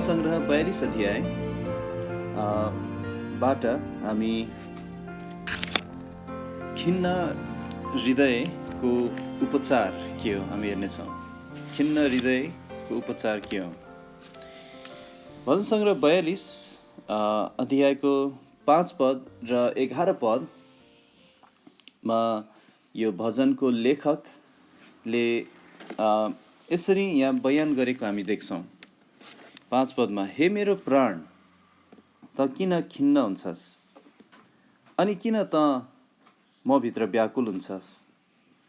भजन सङ्ग्रह 42 अध्याय बाट हामी खिन्न हृदयको उपचार के हो हामी हेर्नेछौँ। खिन्न हृदयको उपचार के हो। भजन सङ्ग्रह 42 अध्यायको 5 पद र 11 पदमा यो भजनको लेखकले यसरी यहाँ बयान गरेको हामी देख्छौँ। 5 पदमा, हे मेरो प्राण, त किन खिन्न हुन्छस् अनि किन त म भित्र व्याकुल हुन्छस्।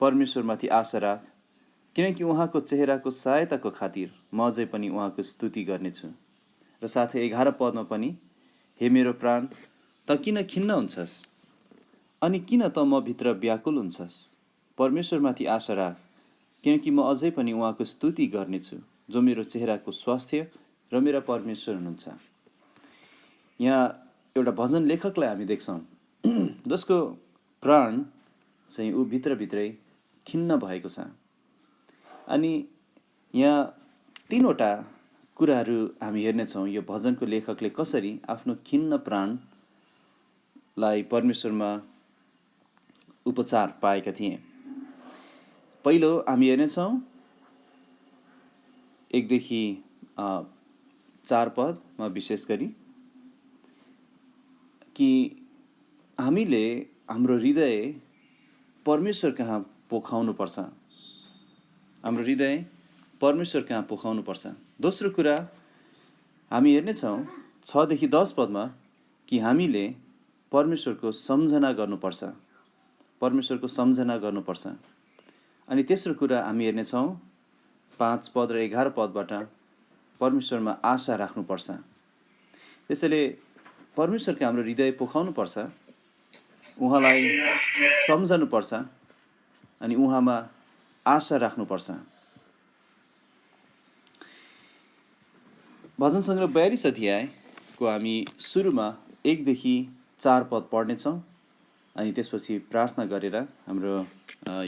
परमेश्वरमाथि आशा राख, किनकि उहाँको चेहराको सहायताको खातिर म अझै पनि उहाँको स्तुति गर्नेछु। र साथै 11 पदमा पनि, हे मेरो प्राण, त किन खिन्न हुन्छस् अनि किन त म भित्र व्याकुल हुन्छस्। परमेश्वरमाथि आशा राख, किनकि म अझै पनि उहाँको स्तुति गर्नेछु, जो मेरो चेहराको स्वास्थ्य र मेरा परमेश्वर हुनुहुन्छ। यहाँ एउटा भजन लेखकलाई हामी देख्छौँ जसको प्राण चाहिँ ऊ भित्रभित्रै खिन्न भएको छ। अनि यहाँ 3वटा कुराहरू हामी हेर्नेछौँ यो भजनको लेखकले कसरी आफ्नो खिन्न प्राणलाई परमेश्वरमा उपचार पाएका थिए। पहिलो हामी हेर्नेछौँ 1 देखि 4 पदमा विशेष गरी कि हामीले हाम्रो हृदय परमेश्वर कहाँ पोखाउनु पर्छ। हाम्रो हृदय परमेश्वर कहाँ पोखाउनु पर्छ। दोस्रो कुरा हामी हेर्नेछौँ 6 देखि 10 पदमा कि हामीले परमेश्वरको सम्झना गर्नुपर्छ। परमेश्वरको सम्झना गर्नुपर्छ। अनि तेस्रो कुरा हामी हेर्नेछौँ 5 पद र 11 पदबाट परमेश्वरमा आशा राख्नुपर्छ। त्यसैले परमेश्वरको हाम्रो हृदय पोखाउनुपर्छ, उहाँलाई सम्झनुपर्छ अनि उहाँमा आशा राख्नुपर्छ। भजन सङ्ग्रह 42 अध्यायको हामी सुरुमा 1 देखि 4 पद पढ्नेछौँ अनि त्यसपछि प्रार्थना गरेर हाम्रो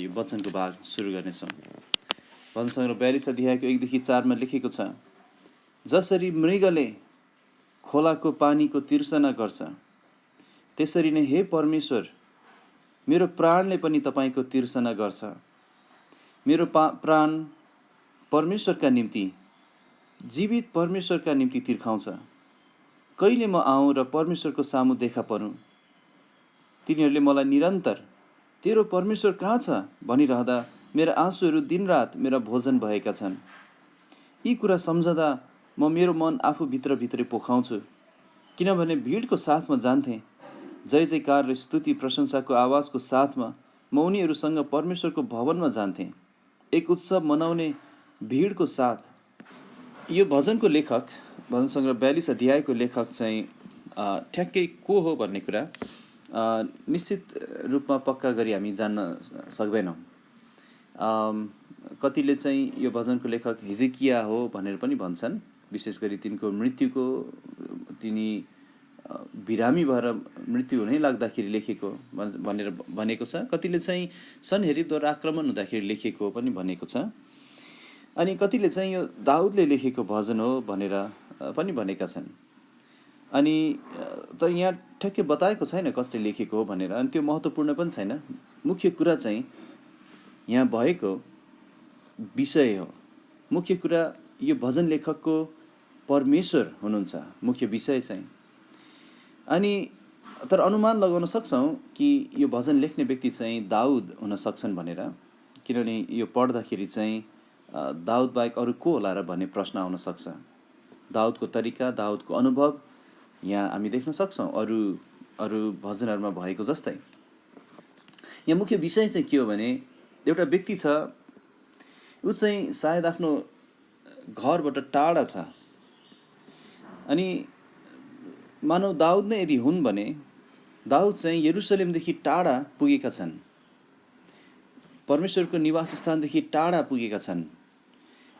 यो वचनको भाग सुरु गर्नेछौँ। भजन सङ्ग्रह 42 अध्यायको 1 देखि 4मा लेखेको छ, जसरी मृगले खोलाको पानीको तिर्सना गर्छ, त्यसरी नै हे परमेश्वर, मेरो प्राणले पनि तपाईँको तिर्सना गर्छ। मेरो प्राण परमेश्वरका निम्ति, जीवित परमेश्वरका निम्ति तिर्खाउँछ। कहिले म आऊँ र परमेश्वरको सामु देखा परूँ। तिनीहरूले मलाई निरन्तर तेरो परमेश्वर कहाँ छ भनिरहँदा मेरा आँसुहरू दिनरात मेरा भोजन भएका छन्। यी कुरा सम्झँदा म मेरो मन आफू भित्रभित्रै पोखाउँछु, किनभने भिडको साथमा जान्थेँ। जय जयकार र स्तुति प्रशंसाको आवाजको साथमा म उनीहरूसँग परमेश्वरको भवनमा जान्थेँ, एक उत्सव मनाउने भिडको साथ। यो भजनको लेखक, भजन सङ्ग्रह 42 अध्यायको लेखक चाहिँ ठ्याक्कै को हो भन्ने कुरा निश्चित रूपमा पक्का गरी हामी जान्न सक्दैनौँ। कतिले चाहिँ यो भजनको लेखक हिजकिया हो भनेर पनि भन्छन्। विशेष गरी तिनको मृत्युको, तिनी बिरामी भएर मृत्यु हुनै लाग्दाखेरि लेखेको भनेर भनेको छ। कतिले चाहिँ सन्हेरीबद्वारा आक्रमण हुँदाखेरि लेखेको पनि भनेको छ। अनि कतिले चाहिँ यो दाउदले लेखेको भजन हो भनेर पनि भनेका छन्। अनि तर यहाँ ठ्याक्कै बताएको छैन कसले लेखेको हो भनेर, अनि त्यो महत्त्वपूर्ण पनि छैन। मुख्य कुरा चाहिँ यहाँ भएको विषय हो। मुख्य कुरा यो भजन लेखकको परमेश्वर हुनुहुन्छ मुख्य विषय चाहिँ। अनि तर अनुमान लगाउन सक्छौँ कि यो भजन लेख्ने व्यक्ति चाहिँ दाउद हुन सक्छन् भनेर, किनभने यो पढ्दाखेरि चाहिँ दाउद बाहेक अरू को होला र भन्ने प्रश्न आउन सक्छ। दाउदको तरिका, दाउदको अनुभव यहाँ हामी देख्न सक्छौँ अरू भजनहरूमा भएको जस्तै। यहाँ मुख्य विषय चाहिँ के हो भने, एउटा व्यक्ति छ, ऊ चाहिँ सायद आफ्नो घरबाट टाढा छ। अनि मानव दाउद नै यदि हुन् भने दाउद चाहिँ यरुसलेमदेखि टाढा पुगेका छन्, परमेश्वरको निवास स्थानदेखि टाढा पुगेका छन्।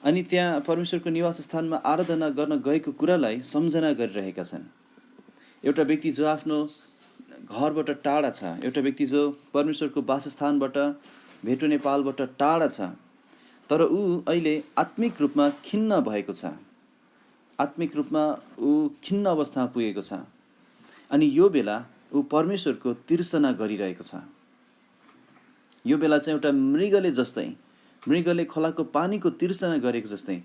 अनि त्यहाँ परमेश्वरको निवास स्थानमा आराधना गर्न गएको कुरालाई सम्झना गरिरहेका छन्। एउटा व्यक्ति जो आफ्नो घरबाट टाढा छ, एउटा व्यक्ति जो परमेश्वरको वासस्थानबाट, भेटो नेपालबाट टाढा छ, तर ऊ अहिले आत्मिक रूपमा खिन्न भएको छ। आत्मिक रूपमा ऊ खिन्न अवस्थामा पुगेको छ अनि यो बेला ऊ परमेश्वरको तिर्सना गरिरहेको छ। यो बेला चाहिँ एउटा मृगले खोलाको पानीको तिर्सना गरेको जस्तै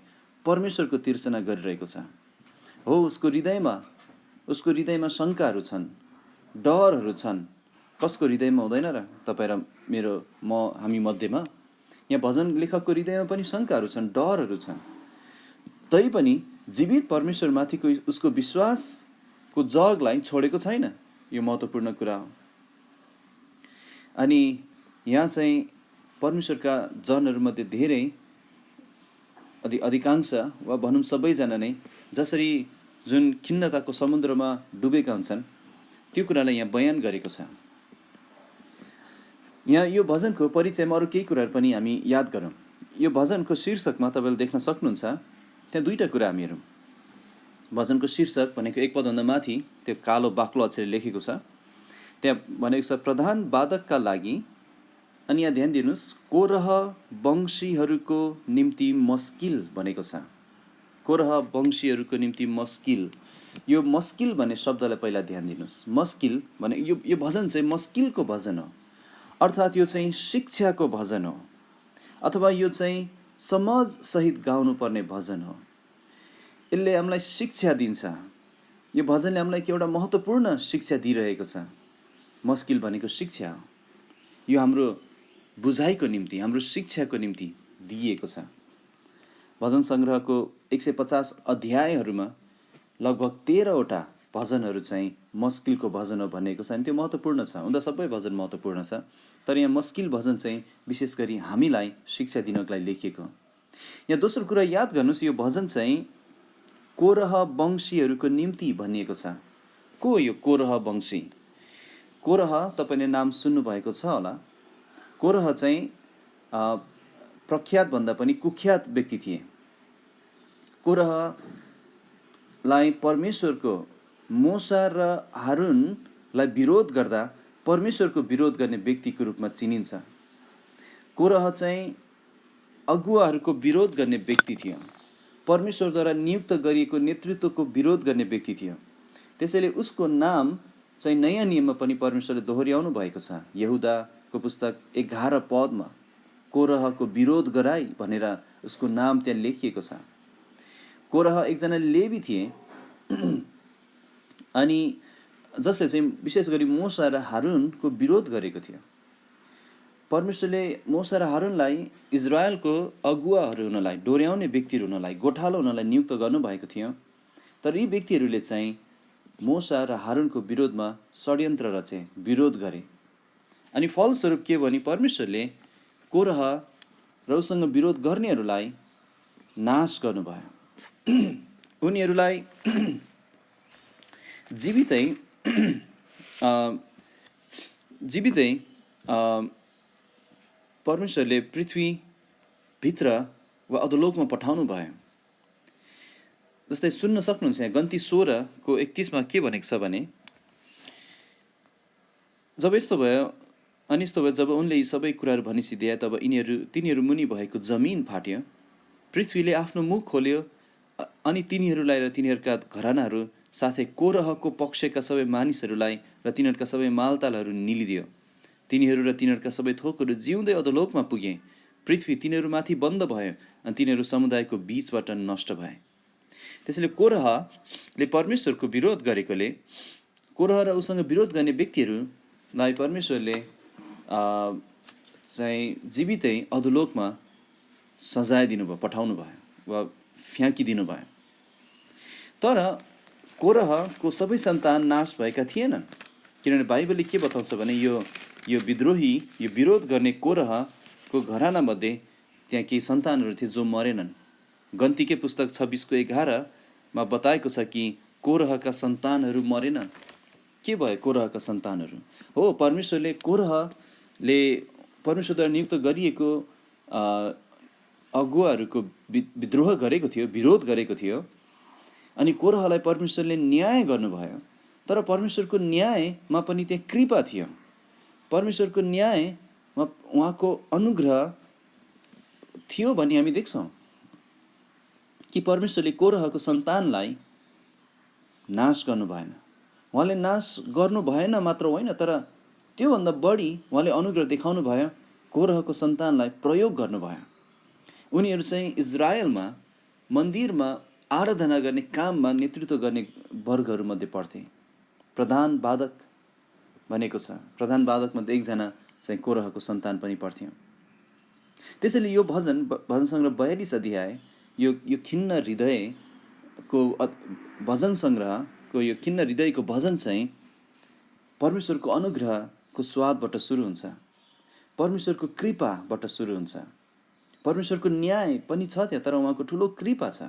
परमेश्वरको तिर्सना गरिरहेको छ। हो, उसको हृदयमा शङ्काहरू छन्, डरहरू छन्। कसको हृदयमा हुँदैन र? तपाईँ र हामी मध्येमा यहाँ भजन लेखकको हृदयमा पनि शङ्काहरू छन्, डरहरू छन्। तैपनि जीवित परमेश्वरमाथिको उसको विश्वासको जगलाई छोडेको छैन। यो महत्त्वपूर्ण कुरा हो। अनि यहाँ चाहिँ परमेश्वरका जनहरूमध्ये धेरै अधिकांश वा भनौँ सबैजना नै जसरी जुन खिन्नताको समुद्रमा डुबेका हुन्छन् त्यो कुरालाई यहाँ बयान गरेको छ। यहाँ यो भजनको परिचयमा अरू केही कुराहरू पनि हामी याद गरौँ। यो भजनको शीर्षकमा तपाईँले देख्न सक्नुहुन्छ, त्यहाँ दुईवटा कुरा हामी हेरौँ। भजनको शीर्षक भनेको एक पदभन्दा माथि त्यो कालो बाक्लो अक्षरले लेखेको छ। त्यहाँ भनेको छ प्रधान वादकका लागि, अनि यहाँ ध्यान दिनुहोस्, कोरह वंशीहरूको निम्ति मस्किल भनेको छ। कोरह वंशीहरूको निम्ति मस्किल। यो मस्किल भन्ने शब्दलाई पहिला ध्यान दिनुहोस्। मस्किल भने यो भजन चाहिँ मस्किलको भजन हो, अर्थात् यो चाहिँ शिक्षाको भजन हो, अथवा यो चाहिँ समझसहित गाउनुपर्ने भजन हो। यसले हामीलाई शिक्षा दिन्छ। यो भजनले हामीलाई एउटा महत्त्वपूर्ण शिक्षा दिइरहेको छ। मस्किल भनेको शिक्षा हो। यो हाम्रो बुझाइको निम्ति, हाम्रो शिक्षाको निम्ति दिइएको छ। भजन सङ्ग्रहको 150 अध्यायहरूमा लगभग 13वटा भजनहरू चाहिँ मस्किलको भजन हो भनेको छ। अनि त्यो महत्त्वपूर्ण छ। हुँदा सबै भजन महत्त्वपूर्ण छ, तर यहाँ मस्किल भजन चाहिँ विशेष गरी हामीलाई शिक्षा दिनको लागि लेखिएको। यहाँ दोस्रो कुरा याद गर्नुहोस्, यो भजन चाहिँ कोरह वंशीहरूको निम्ति भनिएको छ। को यो कोरह वंशी? कोरह तपाईँले नाम सुन्नुभएको छ होला। कोरह चाहिँ प्रख्यात भन्दा पनि कुख्यात व्यक्ति थिए। कोरहलाई परमेश्वरको मोसा र हारूनलाई विरोध गर्दा परमेश्वरको विरोध गर्ने व्यक्तिको रूपमा चिनिन्छ। कोरह चाहिँ अगुवाहरूको विरोध गर्ने व्यक्ति थियो। परमेश्वरद्वारा नियुक्त गरिएको नेतृत्वको विरोध गर्ने व्यक्ति थियो। त्यसैले उसको नाम चाहिँ नयाँ नियममा पनि परमेश्वरले दोहोऱ्याउनु भएको छ। यहुदाको पुस्तक 11 पदमा कोरहको विरोध गराई भनेर उसको नाम त्यहाँ लेखिएको छ। कोरह एकजना लेवी थिए अनि जसले चाहिँ विशेष गरी मोसा र हारूनको विरोध गरेको थियो। परमेश्वरले मोसा र हारूनलाई इजरायलको अगुवाहरू हुनलाई, डोर्याउने व्यक्तिहरू हुनलाई, गोठालो हुनलाई नियुक्त गर्नुभएको थियो। तर यी व्यक्तिहरूले चाहिँ मोसा र हारूनको विरोधमा षड्यन्त्र रचे, विरोध गरे। अनि फलस्वरूप के भने परमेश्वरले कोरह र उसँग विरोध गर्नेहरूलाई नाश गर्नुभयो। उनीहरूलाई जीवितै परमेश्वरले पृथ्वीभित्र वा अधोलोकमा पठाउनु भयो। जस्तै सुन्न सक्नुहुन्छ यहाँ गन्ती 16को 31मा के भनेको छ भने, जब यस्तो भयो जब उनले यी सबै कुराहरू भनिसिदिए तब तिनीहरू मुनि भएको जमिन फाट्यो, पृथ्वीले आफ्नो मुख खोल्यो अनि तिनीहरूलाई र तिनीहरूका घरानाहरू साथै कोरहको पक्षका सबै मानिसहरूलाई र तिनीहरूका सबै मालतालहरू निलिदियो। तिनीहरू र तिनीहरूका सबै थोकहरू जिउँदै अधोलोकमा पुगे। पृथ्वी तिनीहरूमाथि बन्द भयो अनि तिनीहरू समुदायको बीचबाट नष्ट भए। त्यसैले कोरहले परमेश्वरको विरोध गरेकोले कोरह र उसँग विरोध गर्ने व्यक्तिहरूलाई परमेश्वरले चाहिँ जीवितै अधोलोकमा सजाय दिनुभयो, पठाउनु भयो वा फ्याँकिदिनु भयो। तर कोरहको सबै सन्तान नाश भएका थिएनन्, किनभने बाइबलले के बताउँछ भने यो विद्रोही, यो विरोध गर्ने कोरहको घरानामध्ये त्यहाँ केही सन्तानहरू थिए जो मरेनन्। गन्तीकै पुस्तक 26:11मा बताएको छ कि कोरहका सन्तानहरू मरेनन्। के भयो कोरहका सन्तानहरू? हो, परमेश्वरद्वारा नियुक्त गरिएको अगुवाहरूको विद्रोह गरेको थियो, विरोध गरेको थियो। अनि कोरहलाई परमेश्वरले न्याय गर्नुभयो। तर परमेश्वरको न्यायमा पनि त्यहाँ कृपा थियो। परमेश्वरको न्यायमा उहाँको अनुग्रह थियो भन्ने हामी देख्छौँ। कि परमेश्वरले कोरहको सन्तानलाई नाश गर्नु भएन। उहाँले नाश गर्नु भएन मात्र होइन, तर त्योभन्दा बढी उहाँले अनुग्रह देखाउनु भयो, कोरहको सन्तानलाई प्रयोग गर्नुभयो। उनीहरू चाहिँ इजरायलमा मन्दिरमा आराधना गर्ने काममा नेतृत्व गर्ने वर्गहरूमध्ये पढ्थे। प्रधान बाधक भनेको छ, प्रधान बाधकमध्ये एकजना चाहिँ कोरहको सन्तान पनि पढ्थ्यो। त्यसैले यो भजन सङ्ग्रह 42 अध्याय यो खिन्न हृदयको भजन सङ्ग्रहको यो खिन्न हृदयको भजन चाहिँ परमेश्वरको अनुग्रहको स्वादबाट सुरु हुन्छ, परमेश्वरको कृपाबाट सुरु हुन्छ। परमेश्वरको न्याय पनि छ त्यहाँ, तर उहाँको ठुलो कृपा छ।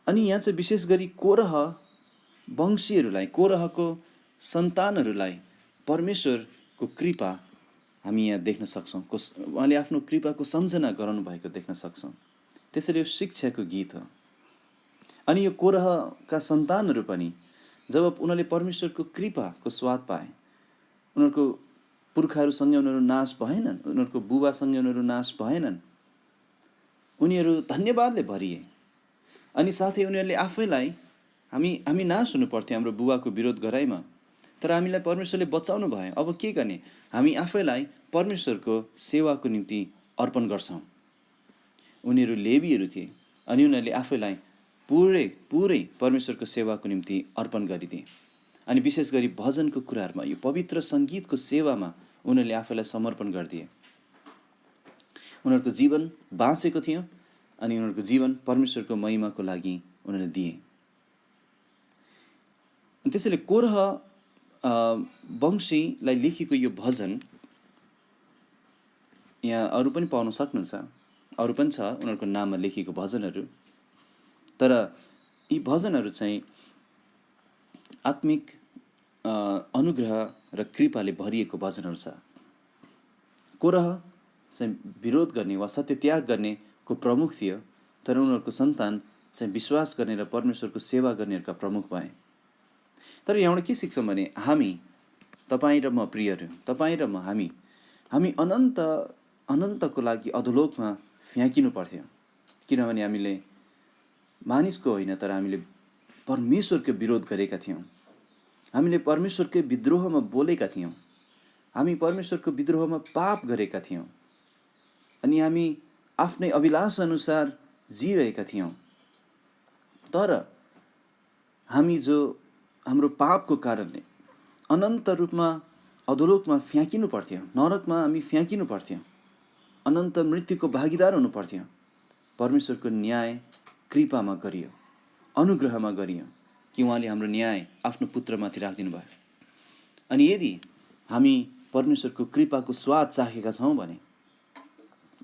अनि यहाँ चाहिँ विशेष गरी कोरह वंशीहरूलाई, कोरहको सन्तानहरूलाई परमेश्वरको कृपा हामी यहाँ देख्न सक्छौँ। उहाँले आफ्नो कृपाको सम्झना गराउनु भएको देख्न सक्छौँ। त्यसैले यो शिक्षाको गीत हो। अनि यो कोरहका सन्तानहरू पनि जब उनीहरूले परमेश्वरको कृपाको स्वाद पाए, उनीहरूको पुर्खाहरूसँग उनीहरू नाश भएनन्, उनीहरूको बुबासँग उनीहरू नाश भएनन्, उनीहरू धन्यवादले भरिए। अनि साथै उनीहरूले आफैलाई हामी नाश हुनु पर्थ्यो हाम्रो बुबाको विरोध गराइमा, तर हामीलाई परमेश्वरले बचाउनु भयो। अब के गर्ने? हामी आफैलाई परमेश्वरको सेवाको निम्ति अर्पण गर्छौँ। उनीहरू लेवीहरू थिए अनि उनीहरूले आफैलाई पुरै परमेश्वरको सेवाको निम्ति अर्पण गरिदिए। अनि विशेष गरी भजनको कुराहरूमा, यो पवित्र सङ्गीतको सेवामा उनीहरूले आफैलाई समर्पण गरिदिए। उनीहरूको जीवन बाँचेको थियो अनि उनीहरूको जीवन परमेश्वरको महिमाको लागि उनीहरूले दिए। त्यसैले कोरह वंशीलाई लेखेको यो भजन यहाँ अरू पनि पाउन सक्नुहुन्छ, अरू पनि छ उनीहरूको नाममा लेखिएको भजनहरू, तर यी भजनहरू चाहिँ आत्मिक अनुग्रह र कृपाले भरिएको भजनहरू छ। कोरह चाहिँ विरोध गर्ने वा सत्य त्याग गर्नेको प्रमुख थियो, तर उनीहरूको सन्तान चाहिँ विश्वास गर्ने र परमेश्वरको सेवा गर्नेहरूका प्रमुख भए। तर यहाँबाट के सिक्छौँ भने हामी, तपाईँ र म प्रियहरू, तपाईँ र म हामी अनन्तको लागि अधोलोकमा फ्याँकिनु पर्थ्यो। किनभने हामीले मानिसको होइन, तर हामीले परमेश्वरको विरोध गरेका थियौँ। हामीले परमेश्वरकै विद्रोहमा बोलेका थियौँ। हामी परमेश्वरको विद्रोहमा पाप गरेका थियौँ अनि हामी आफ्नै अभिलाषा अनुसार जिरहेका थियौँ। तर हामी हाम्रो पापको कारणले अनन्त रूपमा अधोलोकमा फ्याँकिनु पर्थ्यो, नरकमा हामी फ्याँकिनु पर्थ्यो, अनन्त मृत्युको भागीदार हुनु पर्थ्यो। परमेश्वरको न्याय कृपामा गरियो, अनुग्रहमा गरियो कि उहाँले हाम्रो न्याय आफ्नो पुत्रमाथि राखिदिनु भयो। अनि यदि हामी परमेश्वरको कृपाको स्वाद चाखेका छौँ भने,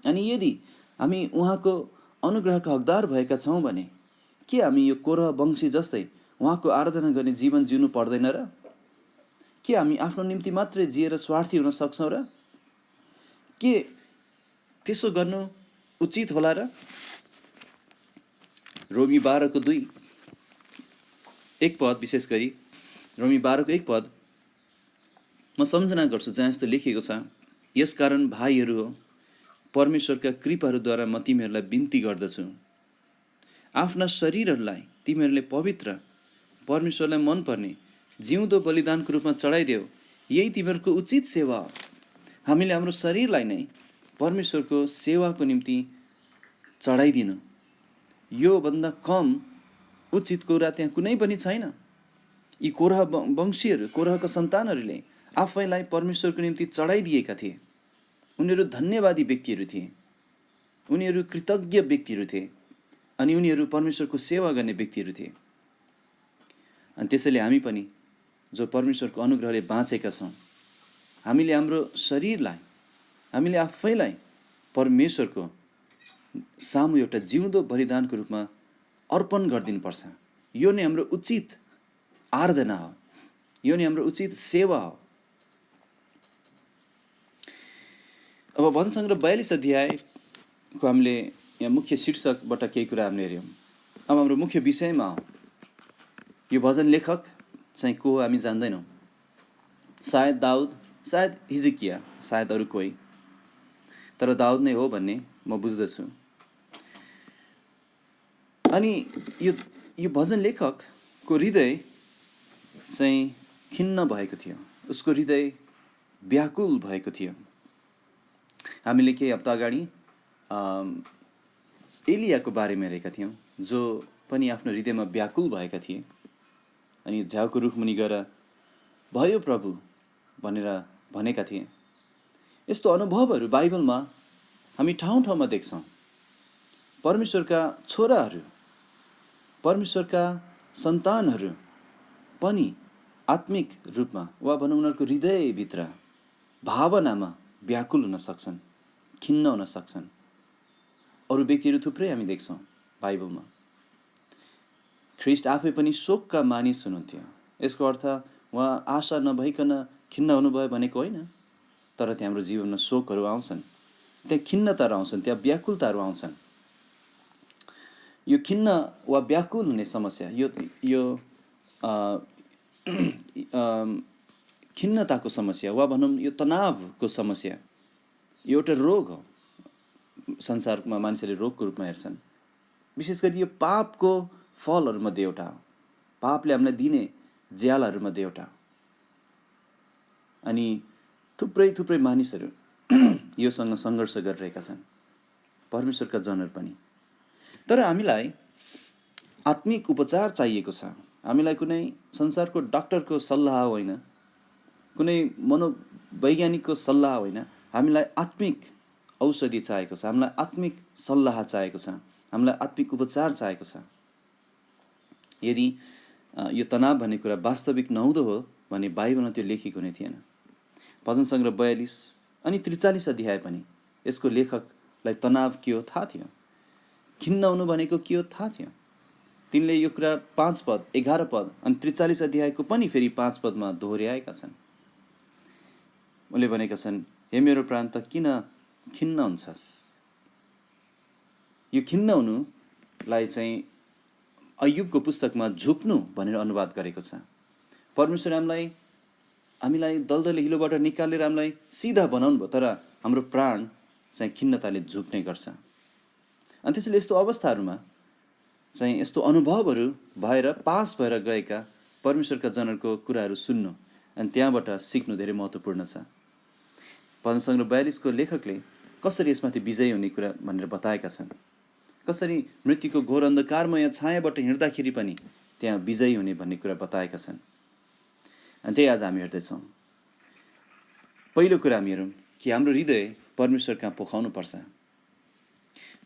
अनि यदि हामी उहाँको अनुग्रहका हकदार भएका छौँ भने, के हामी यो कोरह वंशी जस्तै उहाँको आराधना गर्ने जीवन जिउनु पर्दैन र? के हामी आफ्नो निम्ति मात्रै जिएर स्वार्थी हुन सक्छौँ र? के त्यसो गर्नु उचित होला र? रोमी 12:2 विशेष गरी रोमी 12:1 म सम्झना गर्छु जहाँ यस्तो लेखिएको छ, यसकारण भाइहरू हो, परमेश्वरका कृपाहरूद्वारा म तिमीहरूलाई बिन्ती गर्दछु, आफ्ना शरीरहरूलाई तिमीहरूले पवित्र, परमेश्वरलाई मनपर्ने जिउँदो बलिदानको रूपमा चढाइदेऊ, यही तिमीहरूको उचित सेवा हो। हामीले हाम्रो शरीरलाई नै परमेश्वरको सेवाको निम्ति चढाइदिनु, योभन्दा कम उचित कुरा त्यहाँ कुनै पनि छैन। यी कोरह वंशीहरू, कोरहका सन्तानहरूले आफैलाई परमेश्वरको निम्ति चढाइदिएका थिए। उनीहरू धन्यवादी व्यक्तिहरू थिए, उनीहरू कृतज्ञ व्यक्तिहरू थिए अनि उनीहरू परमेश्वरको सेवा गर्ने व्यक्तिहरू थिए। अनि त्यसैले हामी पनि जो परमेश्वरको अनुग्रहले बाँचेका छौँ, हामीले हाम्रो शरीरलाई, हामीले आफैलाई परमेश्वरको सामु एउटा जिउँदो बलिदानको रूपमा अर्पण गरिदिनुपर्छ। यो नै हाम्रो उचित आराधना हो, यो नै हाम्रो उचित सेवा हो। अब भजन सङ्ग्रह 42 अध्यायको हामीले यहाँ मुख्य शीर्षकबाट केही कुरा हामीले हेऱ्यौँ। अब हाम्रो मुख्य विषयमा हो। यो भजन लेखक चाहिँ को हो हामी जान्दैनौँ। सायद दाउद, सायद हिजकिया, सायद अरू कोही, तर दाउद नै हो भन्ने म बुझ्दछु। अनि यो भजन लेखकको हृदय चाहिँ खिन्न भएको थियो, उसको हृदय व्याकुल भएको थियो। हामीले केही हप्ता अगाडि एलियाको बारेमा हेरेका थियौँ, जो पनि आफ्नो हृदयमा व्याकुल भएका थिए अनि झ्याउको रुखमुनि गएर भयो प्रभु भनेर भनेका थिए। यस्तो अनुभवहरू बाइबलमा हामी ठाउँ ठाउँमा देख्छौँ। परमेश्वरका छोराहरू, परमेश्वरका सन्तानहरू पनि आत्मिक रूपमा वा भनौँ उनीहरूको हृदयभित्र भावनामा व्याकुल हुन सक्छन्, खिन्न हुन सक्छन्। अरू व्यक्तिहरू थुप्रै हामी देख्छौँ बाइबलमा। ख्रिस्ट आफै पनि शोकका मानिस हुनुहुन्थ्यो। यसको अर्थ उहाँ आशा नभइकन खिन्न हुनुभयो भनेको होइन, तर त्यहाँ हाम्रो जीवनमा शोकहरू आउँछन्, त्यहाँ खिन्नताहरू आउँछन्, त्यहाँ व्याकुलताहरू आउँछन्। यो खिन्न वा व्याकुल हुने समस्या, यो खिन्नताको समस्या वा भनौँ यो तनावको समस्या यो एउटा रोग हो। संसारमा मानिसहरूले रोगको रूपमा हेर्छन्। विशेष गरी यो पापको फलहरूमध्ये एउटा हो, पापले हामीलाई दिने ज्यालाहरूमध्ये एउटा। अनि थुप्रै थुप्रै मानिसहरू योसँग सङ्घर्ष गरिरहेका छन्, परमेश्वरका जनहरू पनि। तर हामीलाई आत्मिक उपचार चाहिएको छ। हामीलाई कुनै संसारको डाक्टरको सल्लाह होइन, कुनै मनोवैज्ञानिकको सल्लाह होइन, हामीलाई आत्मिक औषधि चाहिएको छ, हामीलाई आत्मिक सल्लाह चाहिएको छ, हामीलाई आत्मिक उपचार चाहिएको छ। यदि यो तनाव भन्ने कुरा वास्तविक नहुँदो हो भने बाइबलमा त्यो लेखिएको नै थिएन। भजन सङ्ग्रह 42 अनि 43 अध्याय पनि यसको लेखकलाई तनाव के हो थाहा थियो, खिन्न हुनु भनेको के हो थाहा थियो। तिनले यो कुरा 5 पद, 11 पद अनि 43 अध्यायको पनि फेरि 5 पदमा दोहोऱ्याएका छन्। उनले भनेका छन्, हे मेरो प्राण त किन खिन्न हुन्छस्। यो खिन्न हुनुलाई चाहिँ अय्युबको पुस्तकमा झुक्नु भनेर अनुवाद गरेको छ। परमेश्वर हामीलाई दलदले हिलोबाट निकालेर हामीलाई सिधा बनाउनु भयो, तर हाम्रो प्राण चाहिँ खिन्नताले झुक्ने गर्छ। अनि त्यसैले यस्तो अवस्थाहरूमा चाहिँ यस्तो अनुभवहरू भएर पास भएर गएका परमेश्वरका जनहरूको कुराहरू सुन्नु अनि त्यहाँबाट सिक्नु धेरै महत्त्वपूर्ण छ। भजन सङ्ग्रह 42 को लेखकले कसरी यसमाथि विजयी हुने कुरा भनेर बताएका छन्, कसरी मृत्युको घोर अन्धकारमय छायाबाट हिँड्दाखेरि पनि त्यहाँ विजयी हुने भन्ने कुरा बताएका छन्। अनि त्यही आज हामी हेर्दैछौँ। पहिलो कुरा हामी हेरौँ कि हाम्रो हृदय परमेश्वर कहाँ पोखाउनु पर्छ।